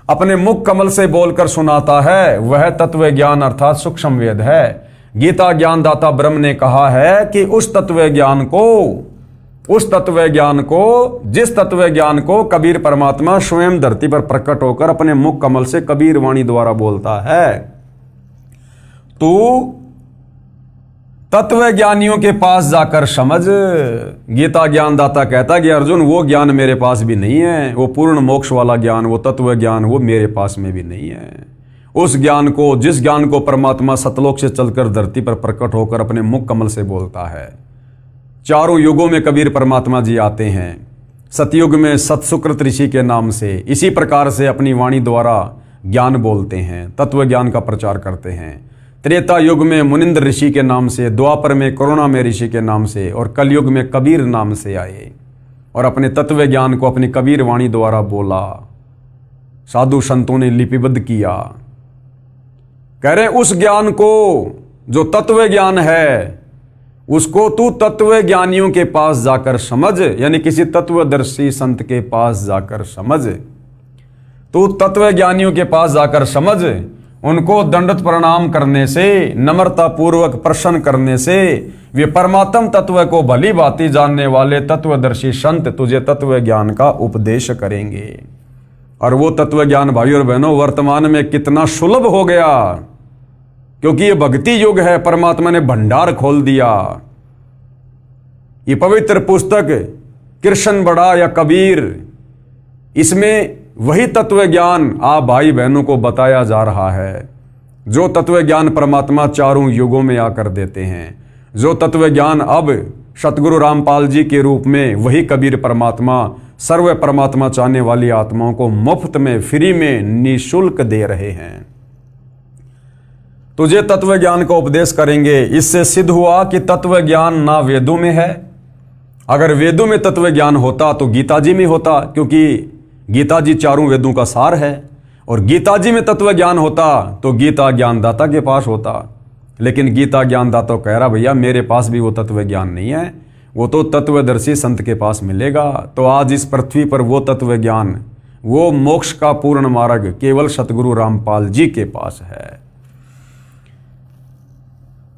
S1: अपने मुख कमल से बोलकर सुनाता है, वह तत्व ज्ञान अर्थात सूक्ष्म वेद है। गीता ज्ञानदाता ब्रह्म ने कहा है कि उस तत्व ज्ञान को जिस तत्व ज्ञान को कबीर परमात्मा स्वयं धरती पर प्रकट होकर अपने मुख कमल से कबीर वाणी द्वारा बोलता है, तू तत्व ज्ञानियों के पास जाकर समझ। गीता ज्ञानदाता कहता कि अर्जुन, वो ज्ञान मेरे पास भी नहीं है, वो पूर्ण मोक्ष वाला ज्ञान, वो तत्व ज्ञान, वो मेरे पास में भी नहीं है। उस ज्ञान को, जिस ज्ञान को परमात्मा सतलोक से चलकर धरती पर प्रकट होकर अपने मुख कमल से बोलता है, चारों युगों में कबीर परमात्मा जी आते हैं। सतयुग में सतसुकृत ऋषि के नाम से इसी प्रकार से अपनी वाणी द्वारा ज्ञान बोलते हैं, तत्व ज्ञान का प्रचार करते हैं। त्रेता युग में मुनिंद्र ऋषि के नाम से, द्वापर में करुणामय ऋषि के नाम से और कलयुग में कबीर नाम से आए और अपने तत्व ज्ञान को अपनी कबीर वाणी द्वारा बोला, साधु संतों ने लिपिबद्ध किया। कह रहे उस ज्ञान को जो तत्व ज्ञान है उसको तू तत्व ज्ञानियों के पास जाकर समझ, यानी किसी तत्वदर्शी संत के पास जाकर समझ। तू तत्व ज्ञानियों के पास जाकर समझ, उनको दंडवत प्रणाम करने से, नम्रता पूर्वक प्रश्न करने से वे परमात्म तत्व को भली भांति जानने वाले तत्वदर्शी संत तुझे तत्व ज्ञान का उपदेश करेंगे। और वो तत्व ज्ञान भाई और बहनों वर्तमान में कितना सुलभ हो गया, क्योंकि ये भक्ति युग है। परमात्मा ने भंडार खोल दिया। ये पवित्र पुस्तक कृष्ण बड़ा या कबीर, इसमें वही तत्व ज्ञान आप भाई बहनों को बताया जा रहा है जो तत्व ज्ञान परमात्मा चारों युगों में आकर देते हैं। जो तत्व ज्ञान अब सतगुरु रामपाल जी के रूप में वही कबीर परमात्मा सर्व परमात्मा चाहने वाली आत्माओं को मुफ्त में, फ्री में, निःशुल्क दे रहे हैं। तुझे तत्व ज्ञान का उपदेश करेंगे। इससे सिद्ध हुआ कि तत्व ज्ञान ना वेदों में है। अगर वेदों में तत्व ज्ञान होता तो गीता जी में होता, क्योंकि गीता जी चारों वेदों का सार है। और गीता जी में तत्व ज्ञान होता तो गीता ज्ञानदाता के पास होता। लेकिन गीता ज्ञानदाता कह रहा भैया मेरे पास भी वो तत्व ज्ञान नहीं है, वो तो तत्वदर्शी संत के पास मिलेगा। तो आज इस पृथ्वी पर वो तत्व ज्ञान, वो मोक्ष का पूर्ण मार्ग केवल सतगुरु रामपाल जी के पास है।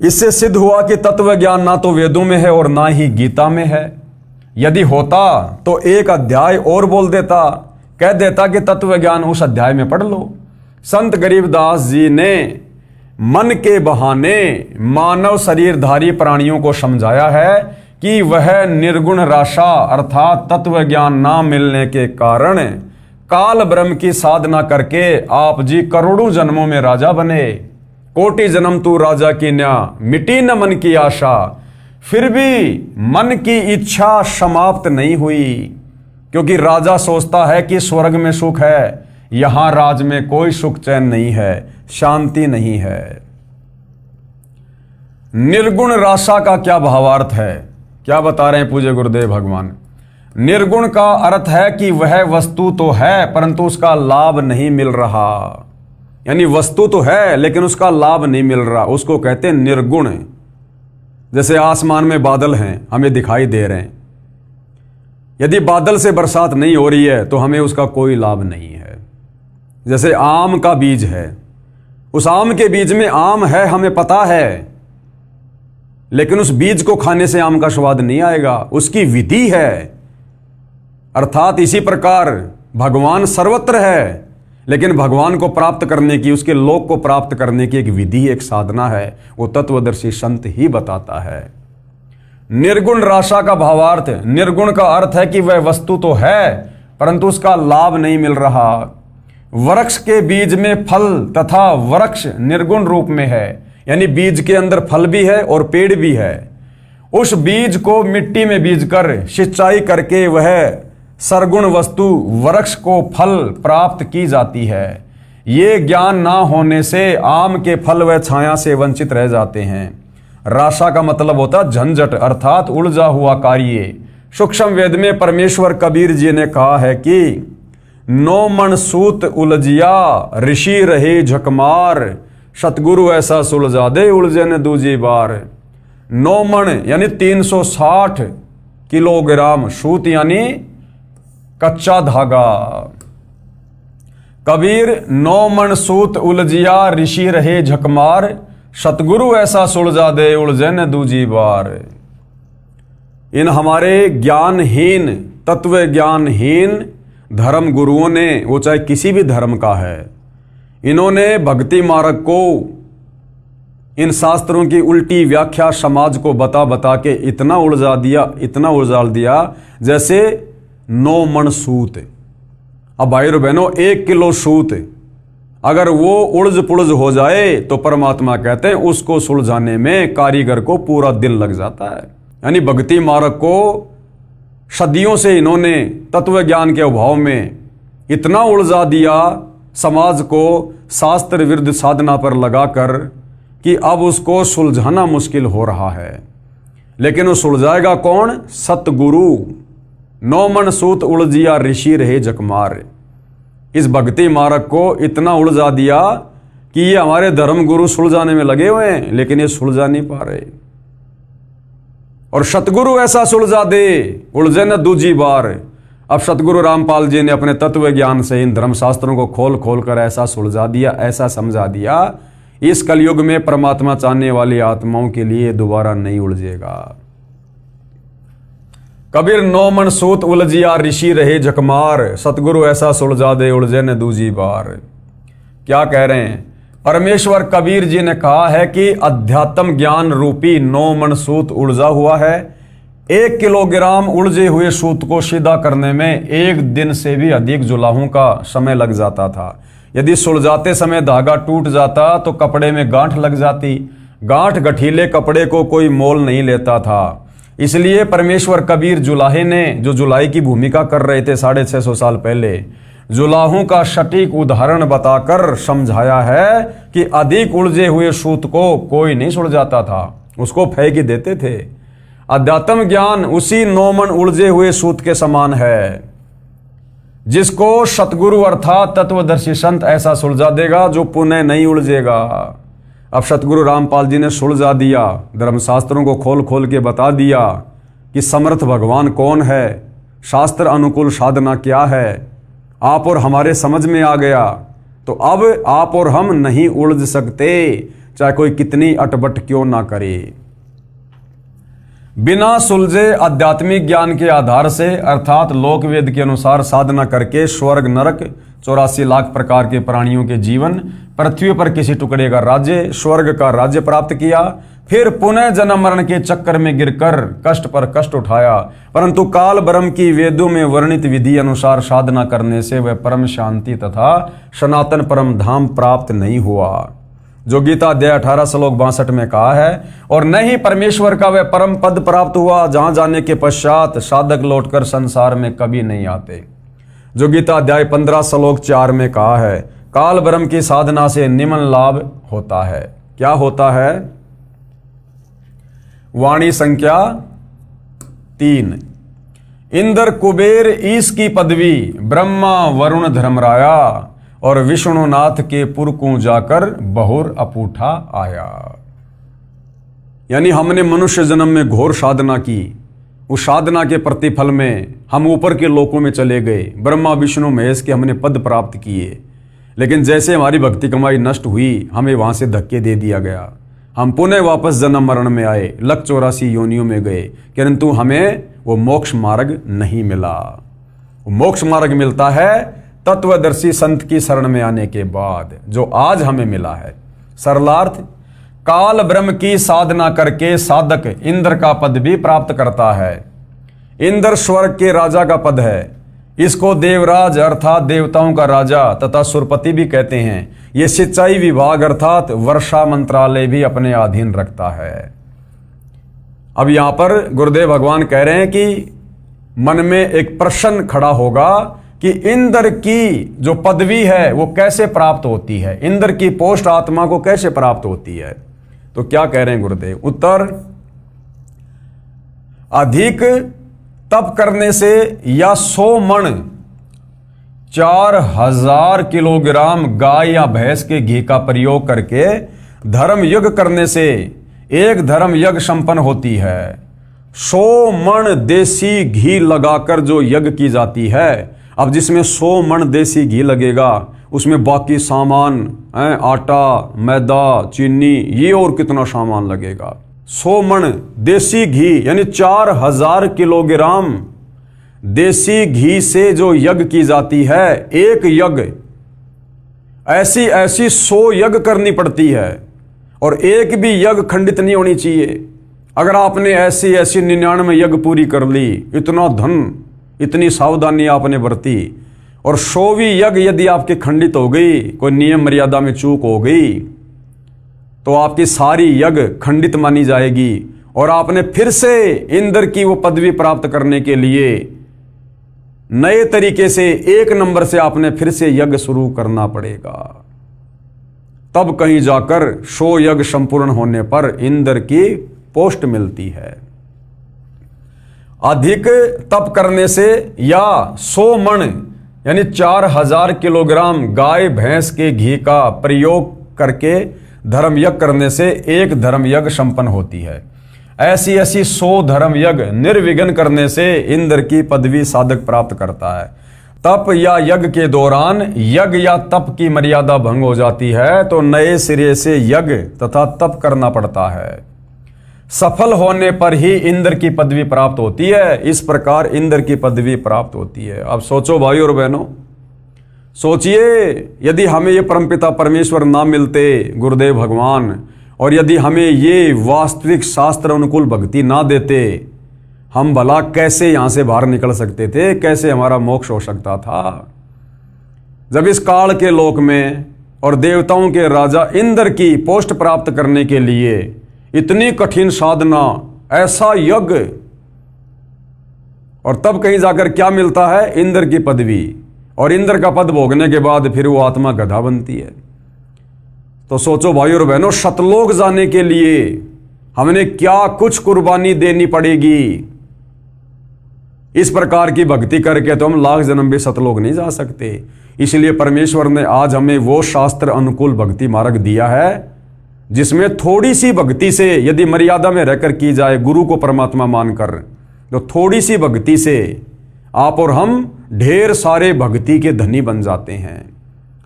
S1: इससे सिद्ध हुआ कि तत्व ज्ञान ना तो वेदों में है और ना ही गीता में है। यदि होता तो एक अध्याय और बोल देता, कह देता कि तत्व ज्ञान उस अध्याय में पढ़ लो। संत गरीबदास जी ने मन के बहाने मानव शरीरधारी प्राणियों को समझाया है कि वह निर्गुण राशा अर्थात तत्व ज्ञान ना मिलने के कारण काल ब्रह्म की साधना करके आप जी करोड़ों जन्मों में राजा बने। कोटि जन्म तू राजा की न्या, मिटी न मन की आशा। फिर भी मन की इच्छा समाप्त नहीं हुई, क्योंकि राजा सोचता है कि स्वर्ग में सुख है, यहां राज में कोई सुख चैन नहीं है, शांति नहीं है। निर्गुण राशा का क्या भावार्थ है, क्या बता रहे हैं पूज्य गुरुदेव भगवान। निर्गुण का अर्थ है कि वह वस्तु तो है परंतु उसका लाभ नहीं मिल रहा। यानी वस्तु तो है लेकिन उसका लाभ नहीं मिल रहा, उसको कहते हैं निर्गुण। जैसे आसमान में बादल हैं, हमें दिखाई दे रहे हैं, यदि बादल से बरसात नहीं हो रही है तो हमें उसका कोई लाभ नहीं है। जैसे आम का बीज है, उस आम के बीज में आम है हमें पता है, लेकिन उस बीज को खाने से आम का स्वाद नहीं आएगा, उसकी विधि है। अर्थात इसी प्रकार भगवान सर्वत्र है, लेकिन भगवान को प्राप्त करने की, उसके लोक को प्राप्त करने की एक विधि, एक साधना है, वो तत्वदर्शी संत ही बताता है। निर्गुण राशा का भावार्थ, निर्गुण का अर्थ है कि वह वस्तु तो है परंतु उसका लाभ नहीं मिल रहा। वृक्ष के बीज में फल तथा वृक्ष निर्गुण रूप में है, यानी बीज के अंदर फल भी है और पेड़ भी है। उस बीज को मिट्टी में बीज कर सिंचाई करके वह सरगुण वस्तु वृक्ष को फल प्राप्त की जाती है। ये ज्ञान ना होने से आम के फल व छाया से वंचित रह जाते हैं। राशा का मतलब होता झंझट अर्थात उलझा हुआ कार्य। सूक्ष्म वेद में परमेश्वर कबीर जी ने कहा है कि नो मन सूत उलझिया ऋषि रहे झकमार, सतगुरु ऐसा सुलझा दे उलझे न दूजी बार। 9 मन यानी 360 किलोग्राम, सूत यानी कच्चा धागा। कबीर 9 मन सूत उलझिया ऋषि रहे झकमार, सतगुरु ऐसा सुलझा दे उलझे न दूजी बार। इन हमारे ज्ञानहीन, तत्व ज्ञानहीन धर्म गुरुओं ने, वो चाहे किसी भी धर्म का है, इन्होंने भक्ति मार्ग को, इन शास्त्रों की उल्टी व्याख्या समाज को बता बता के इतना उलझा दिया, इतना उलझाल दिया जैसे 9 मन सूत। अब भाई और बहनों 1 किलो सूत अगर वो उलझ पुलझ हो जाए तो परमात्मा कहते हैं उसको सुलझाने में कारीगर को पूरा दिन लग जाता है। यानी भक्ति मार्ग को सदियों से इन्होंने तत्व ज्ञान के अभाव में इतना उलझा दिया समाज को शास्त्र विरुद्ध साधना पर लगाकर कि अब उसको सुलझाना मुश्किल हो रहा है। लेकिन वो सुलझाएगा कौन? सतगुरु। नौ मन सूत उलझिया ऋषि रहे जकमार। इस भक्ति मार्ग को इतना उलझा दिया कि ये हमारे धर्म गुरु सुलझाने में लगे हुए हैं, लेकिन ये सुलझा नहीं पा रहे। और सतगुरु ऐसा सुलझा दे, उलझे न दूजी बार। अब सतगुरु रामपाल जी ने अपने तत्व ज्ञान से इन धर्मशास्त्रों को खोल खोल कर ऐसा सुलझा दिया, ऐसा समझा दिया, इस कलयुग में परमात्मा चाहने वाली आत्माओं के लिए दोबारा नहीं उलझेगा। कबीर नौ मन सूत उलझिया ऋषि रहे जकमार। सतगुरु ऐसा सुलझा दे, उलझे न दूजी बार। क्या कह रहे हैं? परमेश्वर कबीर जी ने कहा है कि अध्यात्म ज्ञान रूपी नौ मन सूत उलझा हुआ है। 1 किलोग्राम उलझे हुए सूत को सीधा करने में 1 दिन से भी अधिक जुलाहों का समय लग जाता था। यदि सुलझाते समय धागा टूट जाता तो कपड़े में गांठ लग जाती। गांठ गठीले कपड़े को कोई मोल नहीं लेता था। इसलिए परमेश्वर कबीर जुलाहे ने, जो जुलाई की भूमिका कर रहे थे 650 साल पहले, जुलाहों का सटीक उदाहरण बताकर समझाया है कि अधिक उलझे हुए सूत को कोई नहीं सुलझाता था, उसको फेंक ही देते थे। अध्यात्म ज्ञान उसी 9 मन उलझे हुए सूत के समान है, जिसको सतगुरु अर्थात तत्वदर्शी संत ऐसा सुलझा देगा जो पुनः नहीं उलझेगा। अब सतगुरु रामपाल जी ने सुलझा दिया, धर्मशास्त्रों को खोल खोल के बता दिया कि समर्थ भगवान कौन है, शास्त्र अनुकूल साधना क्या है। आप और हमारे समझ में आ गया, तो अब आप और हम नहीं उलझ सकते, चाहे कोई कितनी अटपट क्यों ना करे। बिना सुलझे आध्यात्मिक ज्ञान के आधार से अर्थात लोकवेद के अनुसार साधना करके स्वर्ग नरक 84 लाख प्रकार के प्राणियों के जीवन, पृथ्वी पर किसी टुकड़े का राज्य, स्वर्ग का राज्य प्राप्त किया, फिर पुनः जन्म मरण के चक्कर में गिरकर कष्ट पर कष्ट उठाया, परंतु काल ब्रह्म की वेदों में वर्णित विधि अनुसार साधना करने से वह परम शांति तथा सनातन परम धाम प्राप्त नहीं हुआ, जो गीता अध्याय 18 श्लोक 62 में कहा है। और न ही परमेश्वर का वह परम पद प्राप्त हुआ जहां जाने के पश्चात साधक लौटकर संसार में कभी नहीं आते, जो गीता अध्याय 15 श्लोक 4 में कहा है। काल ब्रह्म की साधना से निम्न लाभ होता है। क्या होता है? वाणी संख्या 3। इंद्र कुबेर ईश की पदवी, ब्रह्मा वरुण धर्मराया, और विष्णुनाथ के पुर को जाकर बहुर अपूठा आया। यानी हमने मनुष्य जन्म में घोर साधना की, उस साधना के प्रतिफल में हम ऊपर के लोकों में चले गए, ब्रह्मा विष्णु महेश के हमने पद प्राप्त किए। लेकिन जैसे हमारी भक्ति कमाई नष्ट हुई, हमें वहां से धक्के दे दिया गया, हम पुनः वापस जन्म मरण में आए, 184 योनियों में गए, किंतु हमें वो मोक्ष मार्ग नहीं मिला। वो मोक्ष मार्ग मिलता है तत्वदर्शी संत की शरण में आने के बाद, जो आज हमें मिला है। सरलार्थ, काल ब्रह्म की साधना करके साधक इंद्र का पद भी प्राप्त करता है। इंद्र स्वर्ग के राजा का पद है। इसको देवराज अर्थात देवताओं का राजा तथा सुरपति भी कहते हैं। ये सिंचाई विभाग अर्थात वर्षा मंत्रालय भी अपने अधीन रखता है। अब यहां पर गुरुदेव भगवान कह रहे हैं कि मन में एक प्रश्न खड़ा होगा कि इंद्र की जो पदवी है वो कैसे प्राप्त होती है, इंद्र की पोस्ट आत्मा को कैसे प्राप्त होती है। तो क्या कह रहे हैं गुरुदेव? उत्तर, अधिक तप करने से या 100 मण 4000 किलोग्राम गाय या भैंस के घी का प्रयोग करके धर्म यज्ञ करने से एक धर्म यज्ञ संपन्न होती है। 100 मण देसी घी लगाकर जो यज्ञ की जाती है, अब जिसमें 100 मण देसी घी लगेगा, उसमें बाकी सामान आटा, मैदा, चीनी, ये और कितना सामान लगेगा। 100 मण देसी घी यानी 4000 किलोग्राम देसी घी से जो यज्ञ की जाती है, एक यज्ञ ऐसी 100 यज्ञ करनी पड़ती है, और एक भी यज्ञ खंडित नहीं होनी चाहिए। अगर आपने ऐसी 99 यज्ञ पूरी कर ली, इतना धन, इतनी सावधानी आपने बरती, और 100वीं यज्ञ यदि आपकी खंडित हो गई, कोई नियम मर्यादा में चूक हो गई, तो आपकी सारी यज्ञ खंडित मानी जाएगी और आपने फिर से इंद्र की वो पदवी प्राप्त करने के लिए नए तरीके से 1 नंबर से आपने फिर से यज्ञ शुरू करना पड़ेगा। तब कहीं जाकर 100 यज्ञ संपूर्ण होने पर इंद्र की पोस्ट मिलती है। अधिक तप करने से या 100 मण यानी 4000 किलोग्राम गाय भैंस के घी का प्रयोग करके धर्म यज्ञ करने से एक धर्म यज्ञ संपन्न होती है। ऐसी 100 धर्म यज्ञ निर्विघ्न करने से इंद्र की पदवी साधक प्राप्त करता है। तप या यज्ञ के दौरान यज्ञ या तप की मर्यादा भंग हो जाती है तो नए सिरे से यज्ञ तथा तप करना पड़ता है। सफल होने पर ही इंद्र की पदवी प्राप्त होती है। इस प्रकार इंद्र की पदवी प्राप्त होती है। अब सोचो भाई और बहनों, सोचिए यदि हमें ये परमपिता परमेश्वर ना मिलते, गुरुदेव भगवान, और यदि हमें ये वास्तविक शास्त्र अनुकूल भक्ति ना देते, हम भला कैसे यहां से बाहर निकल सकते थे, कैसे हमारा मोक्ष हो सकता था। जब इस काल के लोक में और देवताओं के राजा इंद्र की पोस्ट प्राप्त करने के लिए इतनी कठिन साधना, ऐसा यज्ञ, और तब कहीं जाकर क्या मिलता है, इंद्र की पदवी, और इंद्र का पद भोगने के बाद फिर वो आत्मा गधा बनती है। तो सोचो भाई और बहनों, सतलोक जाने के लिए हमने क्या कुछ कुर्बानी देनी पड़ेगी। इस प्रकार की भक्ति करके तो हम लाख जन्म भी सतलोक नहीं जा सकते। इसलिए परमेश्वर ने आज हमें वो शास्त्र अनुकूल भक्ति मार्ग दिया है जिसमें थोड़ी सी भक्ति से यदि मर्यादा में रहकर की जाए, गुरु को परमात्मा मानकर, तो थोड़ी सी भक्ति से आप और हम ढेर सारे भक्ति के धनी बन जाते हैं।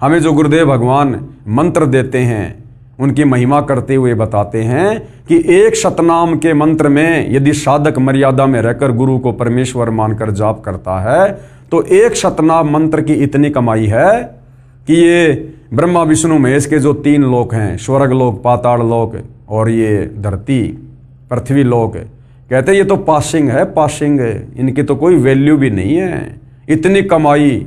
S1: हमें जो गुरुदेव भगवान मंत्र देते हैं उनकी महिमा करते हुए बताते हैं कि एक शतनाम के मंत्र में यदि साधक मर्यादा में रहकर गुरु को परमेश्वर मानकर जाप करता है तो एक शतनाम मंत्र की इतनी कमाई है कि ये ब्रह्मा विष्णु महेश के जो 3 लोक हैं, स्वर्ग लोक, पाताल लोक और ये धरती पृथ्वी लोक, कहते हैं ये तो पासिंग है, पासिंग है, इनकी तो कोई वैल्यू भी नहीं है। इतनी कमाई,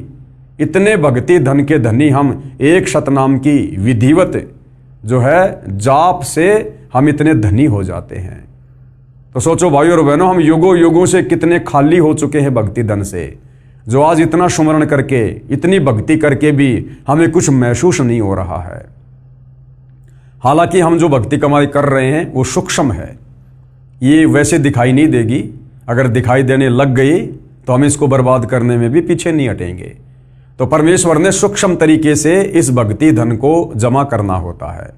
S1: इतने भक्ति धन के धनी हम एक शतनाम की विधिवत जो है जाप से हम इतने धनी हो जाते हैं। तो सोचो भाई और बहनों, हम युगों युगों से कितने खाली हो चुके हैं भक्ति धन से, जो आज इतना सुमरण करके, इतनी भक्ति करके भी हमें कुछ महसूस नहीं हो रहा है। हालांकि हम जो भक्ति कमाई कर रहे हैं वो सूक्ष्म है, ये वैसे दिखाई नहीं देगी। अगर दिखाई देने लग गई तो हम इसको बर्बाद करने में भी पीछे नहीं हटेंगे। तो परमेश्वर ने सूक्ष्म तरीके से इस भक्ति धन को जमा करना होता है।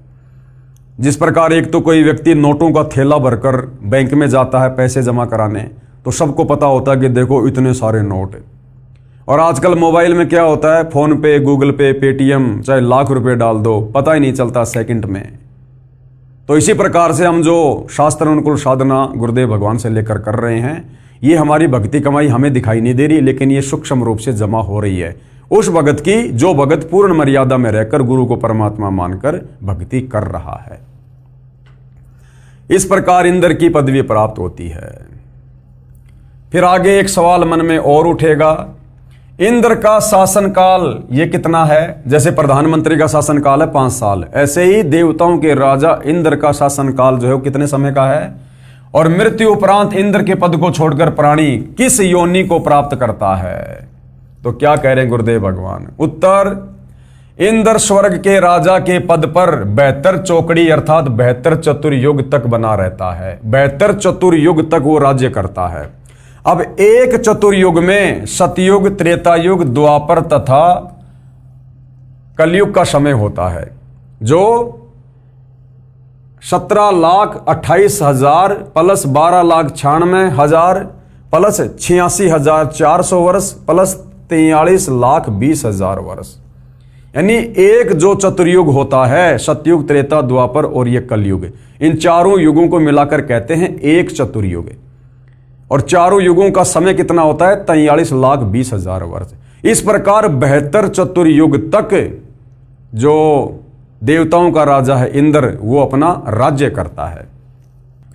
S1: जिस प्रकार एक तो कोई व्यक्ति नोटों का थैला भरकर बैंक में जाता है पैसे जमा कराने, तो सबको पता होता है कि देखो इतने सारे नोट। और आजकल मोबाइल में क्या होता है, फोन पे, गूगल पे, पेटीएम, चाहे लाख रुपए डाल दो, पता ही नहीं चलता सेकंड में। तो इसी प्रकार से हम जो शास्त्र अनुकूल साधना गुरुदेव भगवान से लेकर कर रहे हैं, ये हमारी भक्ति कमाई हमें दिखाई नहीं दे रही, लेकिन ये सूक्ष्म रूप से जमा हो रही है उस भगत की जो भगत पूर्ण मर्यादा में रहकर गुरु को परमात्मा मानकर भक्ति कर रहा है। इस प्रकार इंद्र की पदवी प्राप्त होती है। फिर आगे एक सवाल मन में और उठेगा, इंद्र का शासन काल ये कितना है? जैसे प्रधानमंत्री का शासन काल है 5 साल, ऐसे ही देवताओं के राजा इंद्र का शासन काल जो है वो कितने समय का है? और मृत्यु उपरांत इंद्र के पद को छोड़कर प्राणी किस योनि को प्राप्त करता है? तो क्या कह रहे हैं गुरुदेव भगवान? उत्तर, इंद्र स्वर्ग के राजा के पद पर 72 चौकड़ी अर्थात 72 चतुर्युग तक बना रहता है। 72 चतुर्युग तक वो राज्य करता है। अब एक चतुर्युग में सतयुग, त्रेतायुग, द्वापर तथा कलयुग का समय होता है, जो 17,28,000 प्लस 12,96,000 प्लस 86,400 वर्ष प्लस 43,20,000 वर्ष, यानी एक जो चतुर्युग होता है, सतयुग, त्रेता, द्वापर और ये कलयुग, इन चारों युगों को मिलाकर कहते हैं एक चतुर्युग। और चारों युगों का समय कितना होता है? 43,20,000 वर्ष। इस प्रकार 72 चतुर्युग तक जो देवताओं का राजा है इंद्र, वो अपना राज्य करता है।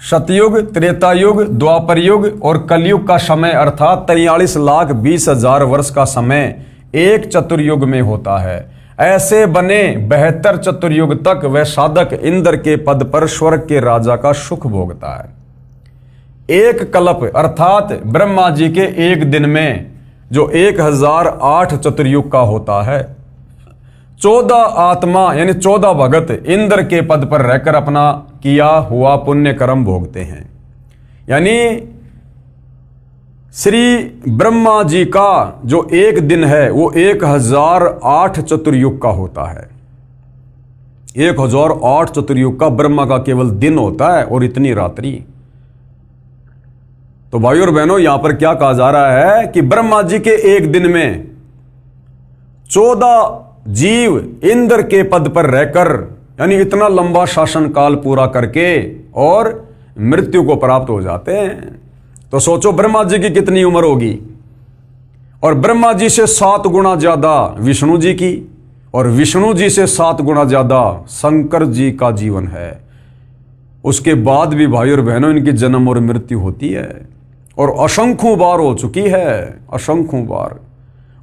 S1: सतयुग, त्रेतायुग, द्वापर युग और कलयुग का समय अर्थात 43,20,000 वर्ष का समय एक चतुर्युग में होता है। ऐसे बने 72 चतुर्युग तक वह साधक इंद्र के पद पर स्वर्ग के राजा का सुख भोगता है। एक कल्प अर्थात ब्रह्मा जी के एक दिन में जो 1008 चतुर्युग का होता है, 14 आत्मा यानी 14 भगत इंद्र के पद पर रहकर अपना किया हुआ पुण्य कर्म भोगते हैं। यानी श्री ब्रह्मा जी का जो एक दिन है वो 1008 चतुर्युग का होता है। 1008 चतुर्युग का ब्रह्मा का केवल दिन होता है और इतनी रात्रि। तो भाइयों और बहनों, यहां पर क्या कहा जा रहा है कि ब्रह्मा जी के एक दिन में 14 जीव इंद्र के पद पर रहकर यानी इतना लंबा शासन काल पूरा करके और मृत्यु को प्राप्त हो जाते हैं। तो सोचो ब्रह्मा जी की कितनी उम्र होगी, और ब्रह्मा जी से 7 गुना ज्यादा विष्णु जी की, और विष्णु जी से 7 गुना ज्यादा शंकर जी का जीवन है। उसके बाद भी भाई और बहनों इनकी जन्म और मृत्यु होती है, और असंख्यों बार हो चुकी है, असंख्यों बार।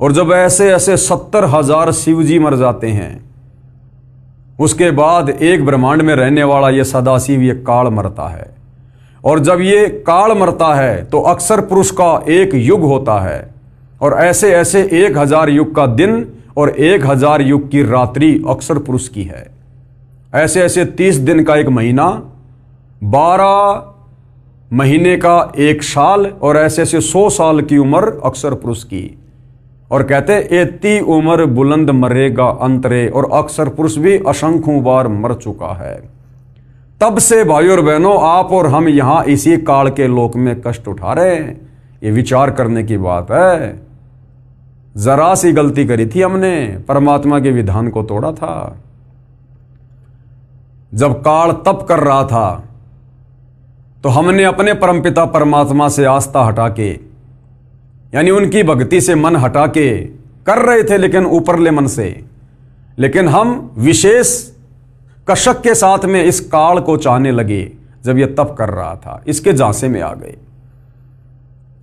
S1: और जब ऐसे ऐसे 70,000 शिव जी मर जाते हैं, उसके बाद एक ब्रह्मांड में रहने वाला ये सदाशिव ये काल मरता है। और जब ये काल मरता है तो अक्षर पुरुष का एक युग होता है, और ऐसे ऐसे 1000 युग का दिन और 1000 युग की रात्रि अक्षर पुरुष की है। ऐसे ऐसे 30 दिन का एक महीना, 12 महीने का एक साल, और ऐसे ऐसे 100 साल की उम्र अक्षर पुरुष की। और कहते एती उम्र बुलंद मरेगा अंतरे, और अक्षर पुरुष भी असंख्यों बार मर चुका है। तब से भाइयों और बहनों आप और हम यहां इसी काल के लोक में कष्ट उठा रहे हैं। ये विचार करने की बात है। जरा सी गलती करी थी हमने, परमात्मा के विधान को तोड़ा था। जब काल तप कर रहा था तो हमने अपने परमपिता परमात्मा से आस्था हटा के यानी उनकी भक्ति से मन हटा के कर रहे थे, लेकिन ऊपरले मन से। लेकिन हम विशेष कशक के साथ में इस काल को चाहने लगे जब यह तप कर रहा था, इसके झांसे में आ गए।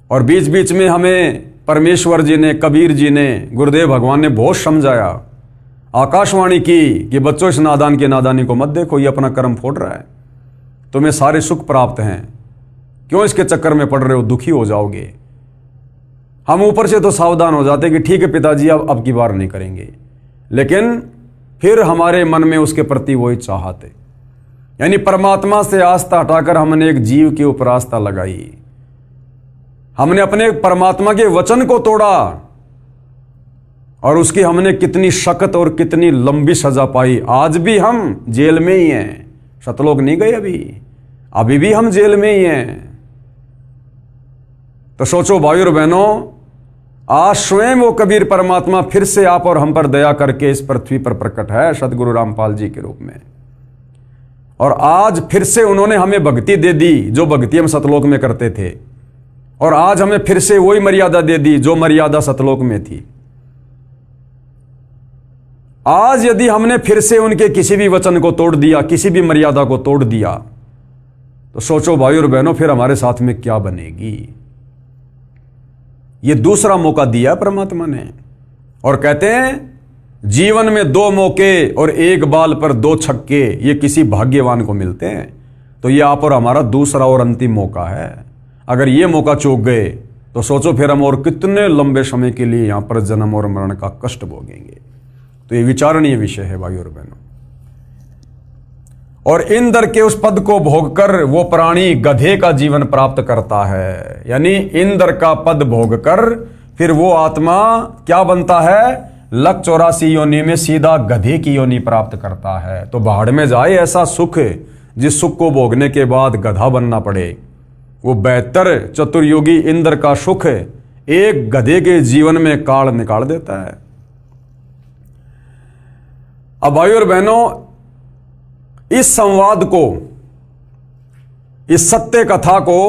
S1: और बीच बीच में हमें परमेश्वर जी ने, कबीर जी ने, गुरुदेव भगवान ने बहुत समझाया, आकाशवाणी की कि बच्चों इस नादान की नादानी को मत देखो, ये अपना कर्म फोड़ रहा है, तुम्हें सारे सुख प्राप्त हैं, क्यों इसके चक्कर में पड़ रहे हो, दुखी हो जाओगे। हम ऊपर से तो सावधान हो जाते कि ठीक है पिताजी अब की बार नहीं करेंगे, लेकिन फिर हमारे मन में उसके प्रति वही चाहत है। यानी परमात्मा से आस्था हटाकर हमने एक जीव के ऊपर आस्था लगाई, हमने अपने परमात्मा के वचन को तोड़ा, और उसकी हमने कितनी सख्त और कितनी लंबी सजा पाई। आज भी हम जेल में ही हैं, सतलोक नहीं गए अभी भी हम जेल में ही हैं। तो सोचो भाइयों और बहनों, आज स्वयं वो कबीर परमात्मा फिर से आप और हम पर दया करके इस पृथ्वी पर प्रकट है सतगुरु रामपाल जी के रूप में। और आज फिर से उन्होंने हमें भक्ति दे दी जो भक्ति हम सतलोक में करते थे, और आज हमें फिर से वही मर्यादा दे दी जो मर्यादा सतलोक में थी। आज यदि हमने फिर से उनके किसी भी वचन को तोड़ दिया, किसी भी मर्यादा को तोड़ दिया, तो सोचो भाइयों और बहनों फिर हमारे साथ में क्या बनेगी। ये दूसरा मौका दिया परमात्मा ने, और कहते हैं जीवन में 2 मौके और एक बाल पर 2 छक्के ये किसी भाग्यवान को मिलते हैं। तो ये आप और हमारा दूसरा और अंतिम मौका है। अगर ये मौका चूक गए तो सोचो फिर हम और कितने लंबे समय के लिए यहां पर जन्म और मरण का कष्ट भोगेंगे। तो ये विचारणीय विषय है भाइयों और बहनों। और इंद्र के उस पद को भोगकर वो प्राणी गधे का जीवन प्राप्त करता है। यानी इंद्र का पद भोगकर फिर वो आत्मा क्या बनता है, 184 योनि में सीधा गधे की योनि प्राप्त करता है। तो भाड़ में जाए ऐसा सुख जिस सुख को भोगने के बाद गधा बनना पड़े। वो बेहतर चतुर्युगी इंद्र का सुख एक गधे के जीवन में काल निकाल देता है। अब भाइयों और बहनों, इस संवाद को, इस सत्य कथा को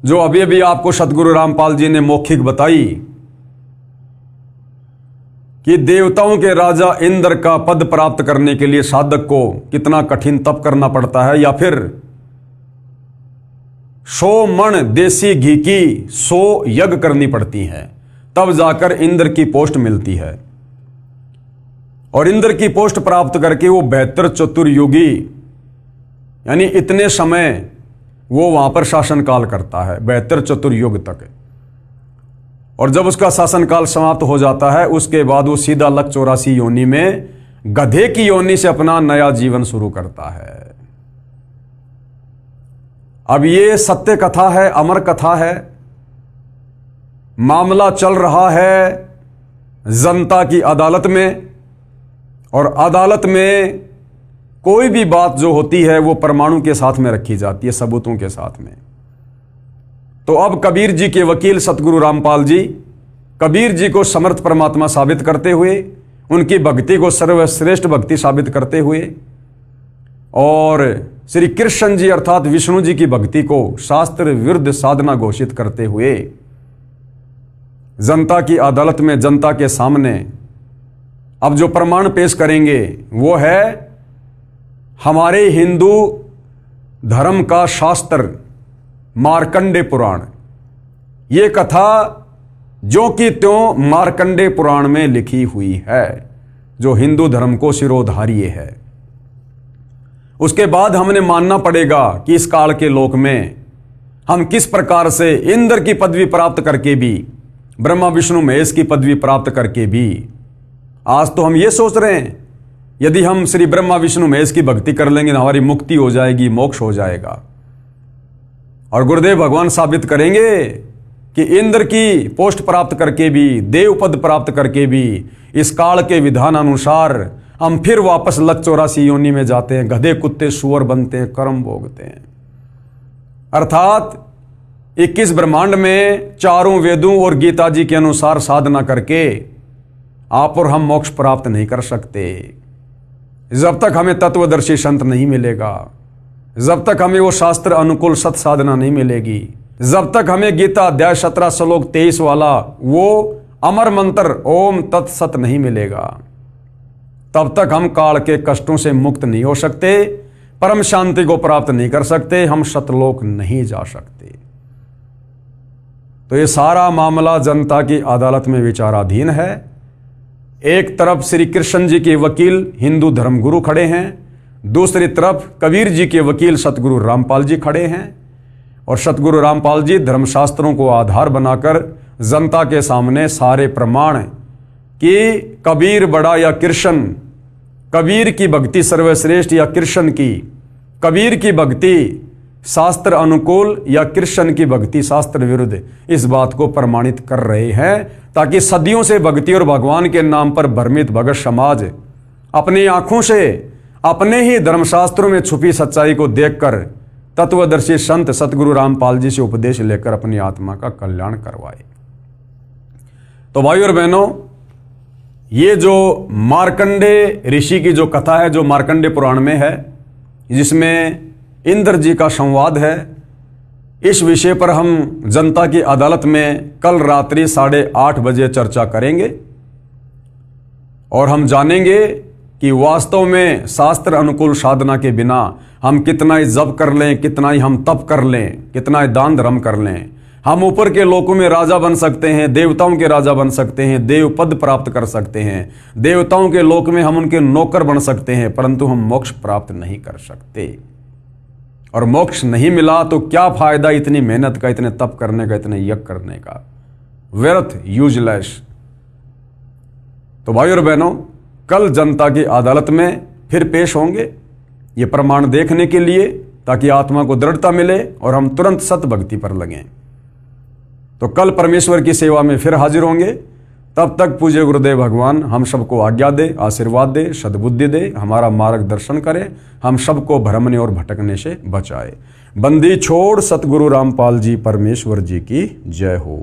S1: जो अभी अभी आपको सतगुरु रामपाल जी ने मौखिक बताई कि देवताओं के राजा इंद्र का पद प्राप्त करने के लिए साधक को कितना कठिन तप करना पड़ता है, या फिर 100 मण देसी घी की 100 यज्ञ करनी पड़ती हैं, तब जाकर इंद्र की पोस्ट मिलती है। और इंद्र की पोस्ट प्राप्त करके वो बेहतर चतुर्युगी यानी इतने समय वो वहाँ पर शासनकाल करता है 72 चतुर्युग तक। और जब उसका शासनकाल समाप्त हो जाता है उसके बाद वो सीधा लक 84 योनि में गधे की योनि से अपना नया जीवन शुरू करता है। अब ये सत्य कथा है, अमर कथा है। मामला चल रहा है जनता की अदालत में, और अदालत में कोई भी बात जो होती है वो परमाणु के साथ में रखी जाती है, सबूतों के साथ में। तो अब कबीर जी के वकील सतगुरु रामपाल जी कबीर जी को समर्थ परमात्मा साबित करते हुए, उनकी भक्ति को सर्वश्रेष्ठ भक्ति साबित करते हुए, और श्री कृष्ण जी अर्थात विष्णु जी की भक्ति को शास्त्र विरुद्ध साधना घोषित करते हुए जनता की अदालत में, जनता के सामने अब जो प्रमाण पेश करेंगे वो है हमारे हिंदू धर्म का शास्त्र मार्कंडे पुराण। ये कथा जो कि त्यों मार्कंडे पुराण में लिखी हुई है, जो हिंदू धर्म को शिरोधार्य है। उसके बाद हमने मानना पड़ेगा कि इस काल के लोक में हम किस प्रकार से इंद्र की पदवी प्राप्त करके भी, ब्रह्मा विष्णु महेश की पदवी प्राप्त करके भी, आज तो हम ये सोच रहे हैं यदि हम श्री ब्रह्मा विष्णु महेश की भक्ति कर लेंगे तो हमारी मुक्ति हो जाएगी, मोक्ष हो जाएगा। और गुरुदेव भगवान साबित करेंगे कि इंद्र की पोस्ट प्राप्त करके भी, देव पद प्राप्त करके भी, इस काल के विधान अनुसार हम फिर वापस लक 84 योनि में जाते हैं, गधे कुत्ते सुअर बनते हैं, कर्म भोगते हैं। अर्थात 21 ब्रह्मांड में चारों वेदों और गीता जी के अनुसार साधना करके आप और हम मोक्ष प्राप्त नहीं कर सकते जब तक हमें तत्वदर्शी संत नहीं मिलेगा, जब तक हमें वो शास्त्र अनुकूल सत साधना नहीं मिलेगी, जब तक हमें गीता अध्याय 17 श्लोक 23 वाला वो अमर मंत्र ओम तत्सत नहीं मिलेगा, तब तक हम काल के कष्टों से मुक्त नहीं हो सकते, परम शांति को प्राप्त नहीं कर सकते, हम सतलोक नहीं जा सकते। तो ये सारा मामला जनता की अदालत में विचाराधीन है। एक तरफ श्री कृष्ण जी के वकील हिंदू धर्मगुरु खड़े हैं, दूसरी तरफ कबीर जी के वकील सतगुरु रामपाल जी खड़े हैं, और सतगुरु रामपाल जी धर्मशास्त्रों को आधार बनाकर जनता के सामने सारे प्रमाण कि कबीर बड़ा या कृष्ण, कबीर की भक्ति सर्वश्रेष्ठ या कृष्ण की, कबीर की भक्ति शास्त्र अनुकूल या कृष्ण की भक्ति शास्त्र विरुद्ध, इस बात को प्रमाणित कर रहे हैं, ताकि सदियों से भक्ति और भगवान के नाम पर भ्रमित भगत समाज अपनी आंखों से अपने ही धर्मशास्त्रों में छुपी सच्चाई को देखकर तत्वदर्शी संत सतगुरु रामपाल जी से उपदेश लेकर अपनी आत्मा का कल्याण करवाए। तो भाइयों और बहनों, ये जो मार्कंडे ऋषि की जो कथा है, जो मार्कंडे पुराण में है, जिसमें इंद्र जी का संवाद है, इस विषय पर हम जनता की अदालत में कल रात्रि 8:30 बजे चर्चा करेंगे, और हम जानेंगे कि वास्तव में शास्त्र अनुकूल साधना के बिना हम कितना ही जप कर लें, कितना ही हम तप कर लें, कितना ही दान धर्म कर लें, हम ऊपर के लोकों में राजा बन सकते हैं, देवताओं के राजा बन सकते हैं, देव पद प्राप्त कर सकते हैं, देवताओं के लोक में हम उनके नौकर बन सकते हैं, परंतु हम मोक्ष प्राप्त नहीं कर सकते। और मोक्ष नहीं मिला तो क्या फायदा इतनी मेहनत का, इतने तप करने का, इतने यज्ञ करने का, व्यर्थ, यूजलेस। तो भाइयों और बहनों, कल जनता की अदालत में फिर पेश होंगे ये प्रमाण देखने के लिए, ताकि आत्मा को दृढ़ता मिले और हम तुरंत सत भक्ति पर लगें। तो कल परमेश्वर की सेवा में फिर हाजिर होंगे। तब तक पूज्य गुरुदेव भगवान हम सबको आज्ञा दे, आशीर्वाद दे, सद्बुद्धि दे, हमारा मार्गदर्शन करे, हम सबको भ्रमने और भटकने से बचाए। बंदी छोड़ सतगुरु रामपाल जी परमेश्वर जी की जय हो।